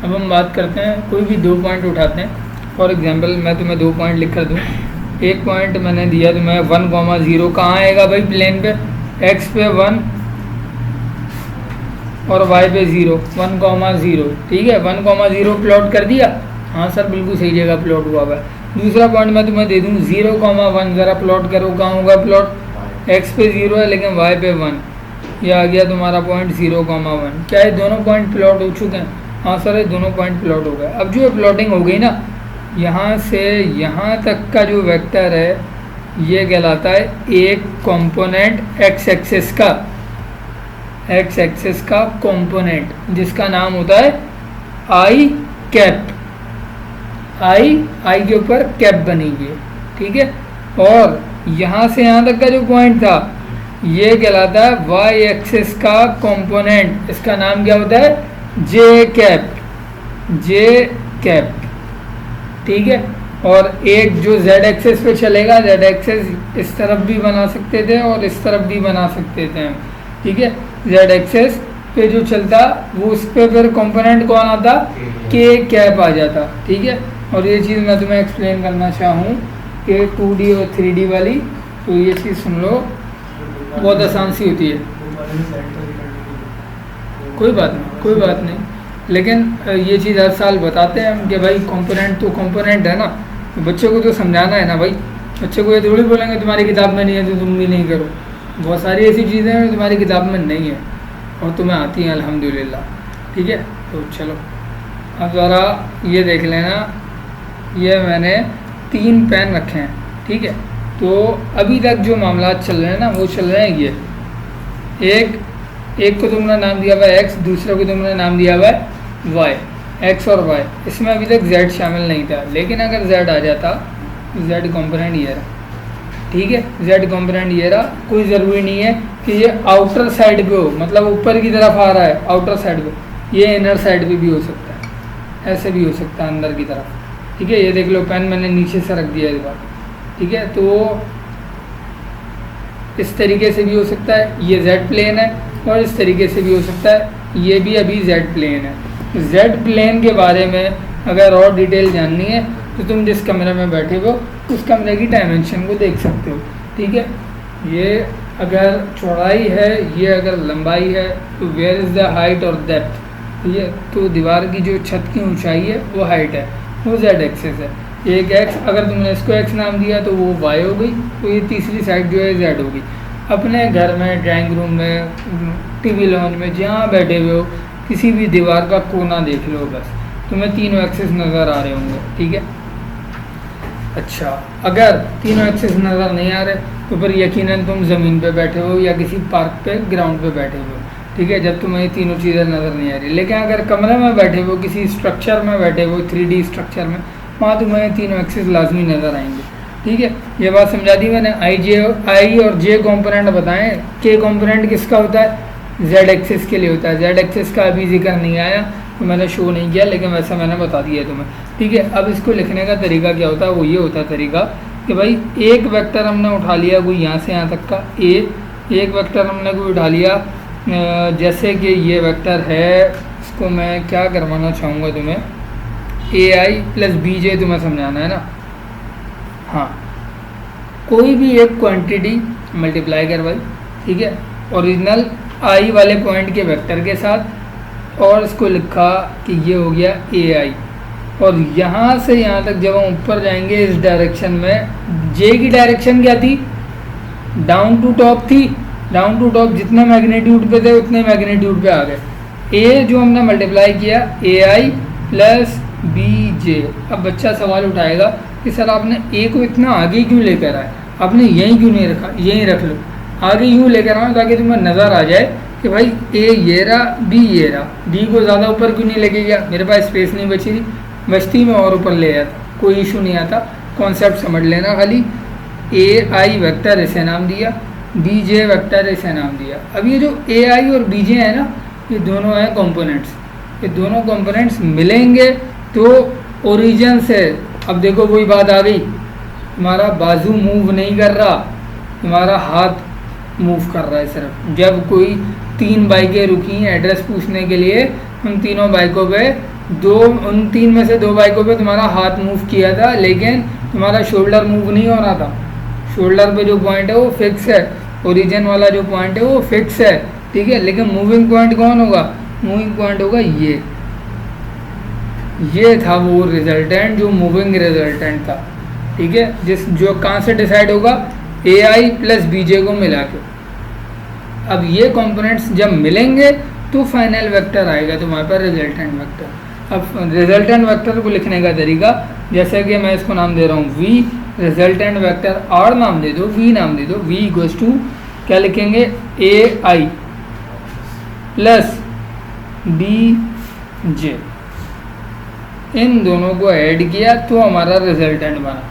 अब हम बात करते हैं, कोई भी 2 पॉइंट उठाते हैं। फॉर एग्जांपल मैं तुम्हें 2 पॉइंट लिख कर दूँ। एक पॉइंट मैंने दिया तुम्हें 1,0, कहाँ आएगा भाई? प्लेन पे, x पे 1 और y पे 0, 1,0, ठीक है। 1,0 प्लॉट कर दिया? हाँ सर, बिल्कुल सही जगह प्लॉट हुआ है। दूसरा पॉइंट मैं तुम्हें दे दूँ 0,1, ज़रा प्लॉट करो, कहाँ होगा प्लॉट? x पे 0 है लेकिन y पे 1, ये आ गया तुम्हारा पॉइंट 0,1। क्या ये दोनों पॉइंट प्लॉट हो चुके हैं? हाँ सर, ये दोनों पॉइंट प्लॉट हो गए। अब जो प्लॉटिंग हो गई ना, यहाँ से यहाँ तक का जो वेक्टर है ये कहलाता है एक कंपोनेंट x एक्सिस का, x एक्सिस का कंपोनेंट, जिसका नाम होता है i कैप। i के ऊपर कैप बनी हुई है, ठीक है। और यहाँ से यहाँ तक का जो पॉइंट था ये कहलाता है y एक्सिस का कंपोनेंट, इसका नाम क्या होता है? j कैप, ठीक है। और एक जो z एक्सिस पे चलेगा, z एक्सिस इस तरफ भी बना सकते थे और इस तरफ भी बना सकते थे, ठीक है। z एक्सिस पे जो चलता वो उस पे फिर कंपोनेंट कौन आता? k कैप आ जाता, ठीक है। और ये चीज़ मैं तुम्हें एक्सप्लेन करना चाहूँ कि 2D और 3D वाली, तो ये चीज़ सुन लो, बहुत आसान सी होती है। कोई बात नहीं, लेकिन ये चीज़ हर साल बताते हैं हम कि भाई कंपोनेंट तो कंपोनेंट है ना, तो बच्चों को तो समझाना है ना भाई। बच्चों को ये थोड़ी बोलेंगे तुम्हारी किताब में नहीं है तो तुम भी नहीं करो। बहुत सारी ऐसी चीज़ें हैं तुम्हारी किताब में नहीं है और तुम्हें आती हैं अल्हम्दुलिल्लाह, ठीक है। तो चलो अब ज़रा ये देख लेना, ये मैंने 3 पेन रखे हैं, ठीक है। तो अभी तक जो मामला चल रहे हैं ना वो चल रहे हैं ये एक को तुमने नाम दिया हुआ है एक्स, दूसरे को तुमने नाम दिया हुआ है वाई, एक्स और वाई। इसमें अभी तक जेड शामिल नहीं था, लेकिन अगर जेड आ जाता, जेड कॉम्पोनेंट ये रहा, ठीक है, जेड कॉम्पोनेंट ये रहा। कोई ज़रूरी नहीं है कि ये आउटर साइड पे हो, मतलब ऊपर की तरफ आ रहा है आउटर साइड पे, ये इनर साइड पे भी हो सकता है, ऐसे भी हो सकता है अंदर की तरफ, ठीक है। ये देख लो पेन मैंने नीचे से रख दिया इस बार, ठीक है। तो इस तरीके से भी हो सकता है, ये जेड प्लेन है, और इस तरीके से भी हो सकता है, ये भी अभी जेड प्लेन है। जेड प्लेन के बारे में अगर और डिटेल जाननी है तो तुम जिस कमरे में बैठे हो उस कमरे की डायमेंशन को देख सकते हो, ठीक है। ये अगर चौड़ाई है, ये अगर लंबाई है, तो वेयर इज़ द हाइट और डेप्थ, ठीक है। तो दीवार की जो छत की ऊंचाई है वो हाइट है, वो जेड एक्सिस है। एक एक्स, अगर तुमने इसको एक्स नाम दिया तो वो वाई हो गई, तो ये तीसरी साइड जो है जेड होगी। अपने घर में, ड्राइंग रूम में, टीवी लॉन्च में, जहाँ बैठे हुए हो, किसी भी दीवार का कोना देख लो, बस तुम्हें तीनों एक्सिस नज़र आ रहे होंगे, ठीक है। अच्छा, अगर तीनों एक्सिस नज़र नहीं आ रहे तो फिर यकीनन तुम ज़मीन पे बैठे हो या किसी पार्क पे, ग्राउंड पे बैठे हो, ठीक है, जब तुम्हें तीनों चीज़ें नज़र नहीं आ रही। लेकिन अगर कमरे में बैठे हो, किसी स्ट्रक्चर में बैठे हो, 3D स्ट्रक्चर में, वहाँ तुम्हें तीनों एक्सिस लाजमी नज़र आएंगे, ठीक है। ये बात समझा दी मैंने। आई और जे कॉम्पोनेंट बताएं। के कॉम्पोनेंट किसका होता है? जेड एक्सिस के लिए होता है। जेड एक्सिस का अभी जिक्र नहीं आया तो मैंने शो नहीं किया, लेकिन वैसा मैंने बता दिया तुम्हें, ठीक है। अब इसको लिखने का तरीका क्या होता है? वो ये होता है तरीका कि भाई एक वेक्टर हमने उठा लिया कोई यहाँ से यहाँ तक का ए, एक वेक्टर हमने कोई उठा लिया जैसे कि ये वेक्टर है, इसको मैं क्या करवाना चाहूँगा तुम्हें, ए आई प्लस बी जे तुम्हें समझाना है ना। हाँ, कोई भी एक क्वांटिटी मल्टीप्लाई करवाई, ठीक है, ओरिजिनल आई वाले पॉइंट के वेक्टर के साथ, और इसको लिखा कि ये हो गया ए आई। और यहाँ से यहाँ तक जब हम ऊपर जाएंगे इस डायरेक्शन में, जे की डायरेक्शन क्या थी? डाउन टू टॉप थी। डाउन टू टॉप जितने मैग्नीट्यूड पे थे उतने मैग्नीट्यूड पे आ गए। ए जो हमने मल्टीप्लाई किया ए आई प्लस बी जे। अब बच्चा सवाल उठाएगा कि सर आपने ए को इतना आगे क्यों लेकर आए, आपने यहीं क्यों नहीं रखा? यहीं रख लो। आगे यूँ लेकर आओ ताकि तुम्हें नज़र आ जाए कि भाई ए ये रहा, बी ये रहा। डी को ज़्यादा ऊपर क्यों नहीं लेके गया? मेरे पास स्पेस नहीं बची थी, बचती में और ऊपर ले आता, कोई इशू नहीं आता। कॉन्सेप्ट समझ लेना खाली। ए आई वेक्टर इसे नाम दिया, बी जे वेक्टर इसे नाम दिया। अब ये जो ए आई और बी जे है ना, ये दोनों हैं कंपोनेंट्स। ये दोनों कंपोनेंट्स मिलेंगे तो ओरिजिन से, अब देखो वही बात आ गई, तुम्हारा बाजू मूव नहीं कर रहा, तुम्हारा हाथ मूव कर रहा है सिर्फ। जब कोई 3 बाइकें रुकी हैं एड्रेस पूछने के लिए, उन तीनों बाइकों पे उन 3 में से 2 बाइकों पे तुम्हारा हाथ मूव किया था, लेकिन तुम्हारा शोल्डर मूव नहीं हो रहा था। शोल्डर पे जो पॉइंट है वो फिक्स है, ओरिजिन वाला जो पॉइंट है वो फिक्स है, ठीक है। लेकिन मूविंग पॉइंट कौन होगा? मूविंग पॉइंट होगा ये था वो रिजल्टेंट जो मूविंग रिजल्टेंट था, ठीक है। जो कहाँ से डिसाइड होगा? ए आई प्लस बी जे को मिला के। अब ये कंपोनेंट्स जब मिलेंगे तो फाइनल वेक्टर आएगा तुम्हारे पास, रिजल्टेंट वेक्टर। अब रिजल्टेंट वेक्टर को लिखने का तरीका, जैसे कि मैं इसको नाम दे रहा हूँ वी, रिजल्टेंट वेक्टर आर नाम दे दो, वी नाम दे दो। वी इक्वल्स टू क्या लिखेंगे? ए आई प्लस बी जे। इन दोनों को ऐड किया तो हमारा रिजल्टेंट बना।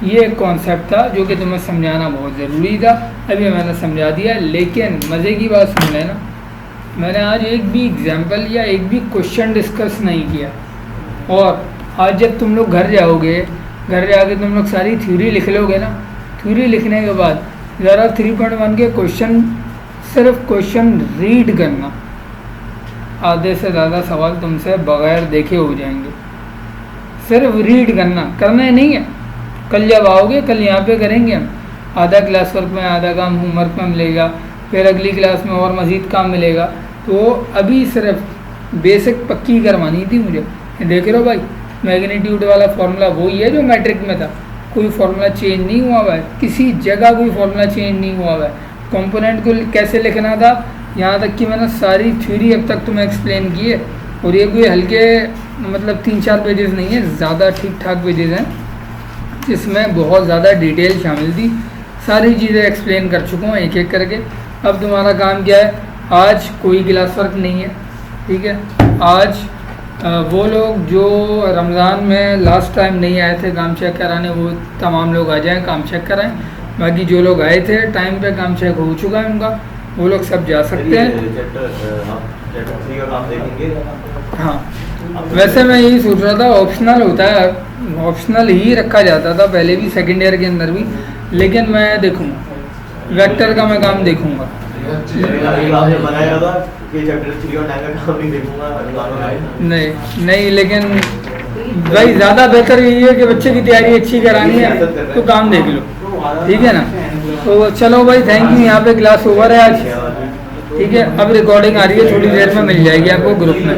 ये एक कॉन्सेप्ट था जो कि तुम्हें समझाना बहुत ज़रूरी था, अभी मैंने समझा दिया। लेकिन मज़े की बात सुन लेना, मैंने आज एक भी एग्जाम्पल या एक भी क्वेश्चन डिस्कस नहीं किया। और आज जब तुम लोग घर जाओगे, घर जाके तुम लोग सारी थ्योरी लिख लोगे ना, थ्योरी लिखने के बाद ज़रा 3.1 के क्वेश्चन, सिर्फ क्वेश्चन रीड करना। आधे से ज़्यादा सवाल तुमसे बगैर देखे हो जाएंगे। सिर्फ रीड करना ही नहीं है। कल जब आओगे, कल यहाँ पे करेंगे हम, आधा क्लास वर्क में, आधा काम होमवर्क में मिलेगा, फिर अगली क्लास में और मज़ीद काम मिलेगा। तो अभी सिर्फ बेसिक पक्की करवानी थी मुझे। देख रहे हो भाई, मैग्नीट्यूड वाला फॉर्मूला वही है जो मैट्रिक में था, कोई फार्मूला चेंज नहीं हुआ हुआ है, किसी जगह कोई फार्मूला चेंज नहीं हुआ हुआ है। कंपोनेंट को कैसे लिखना था, यहाँ तक कि मैंने सारी थ्योरी अब तक तुम्हें एक्सप्लेन की है। और ये कोई हल्के मतलब 3-4 पेजेस नहीं है, ज़्यादा ठीक ठाक पेजेस हैं। जिसमें बहुत ज़्यादा डिटेल शामिल थी। सारी चीज़ें एक्सप्लेन कर चुका हूँ एक एक करके। अब तुम्हारा काम क्या है, आज कोई क्लास वर्क नहीं है, ठीक है। आज वो लोग जो रमज़ान में लास्ट टाइम नहीं आए थे काम चेक कराने, वो तमाम लोग आ जाएं, काम चेक कराएं। बाकी जो लोग आए थे टाइम पे काम चेक हो चुका है उनका, वो लोग सब जा सकते हैं। चैप्टर 3 का काम देखेंगे। हाँ, वैसे मैं यही सोच रहा था ऑप्शनल होता है, ऑप्शनल ही रखा जाता था पहले भी, सेकेंड ईयर के अंदर भी, लेकिन मैं देखूँगा वेक्टर का मैं काम देखूँगा। आपने बनाया था कि चैप्टर 3 और 9 का काम नहीं देखूंगा। नहीं, लेकिन भाई ज़्यादा बेहतर यही है कि बच्चे की तैयारी अच्छी करानी है तो काम देख लो, ठीक है ना। तो चलो भाई, थैंक यू। यहाँ पे क्लास ओवर है आज, ठीक है। अब रिकॉर्डिंग आ रही है, थोड़ी देर में मिल जाएगी आपको ग्रुप में।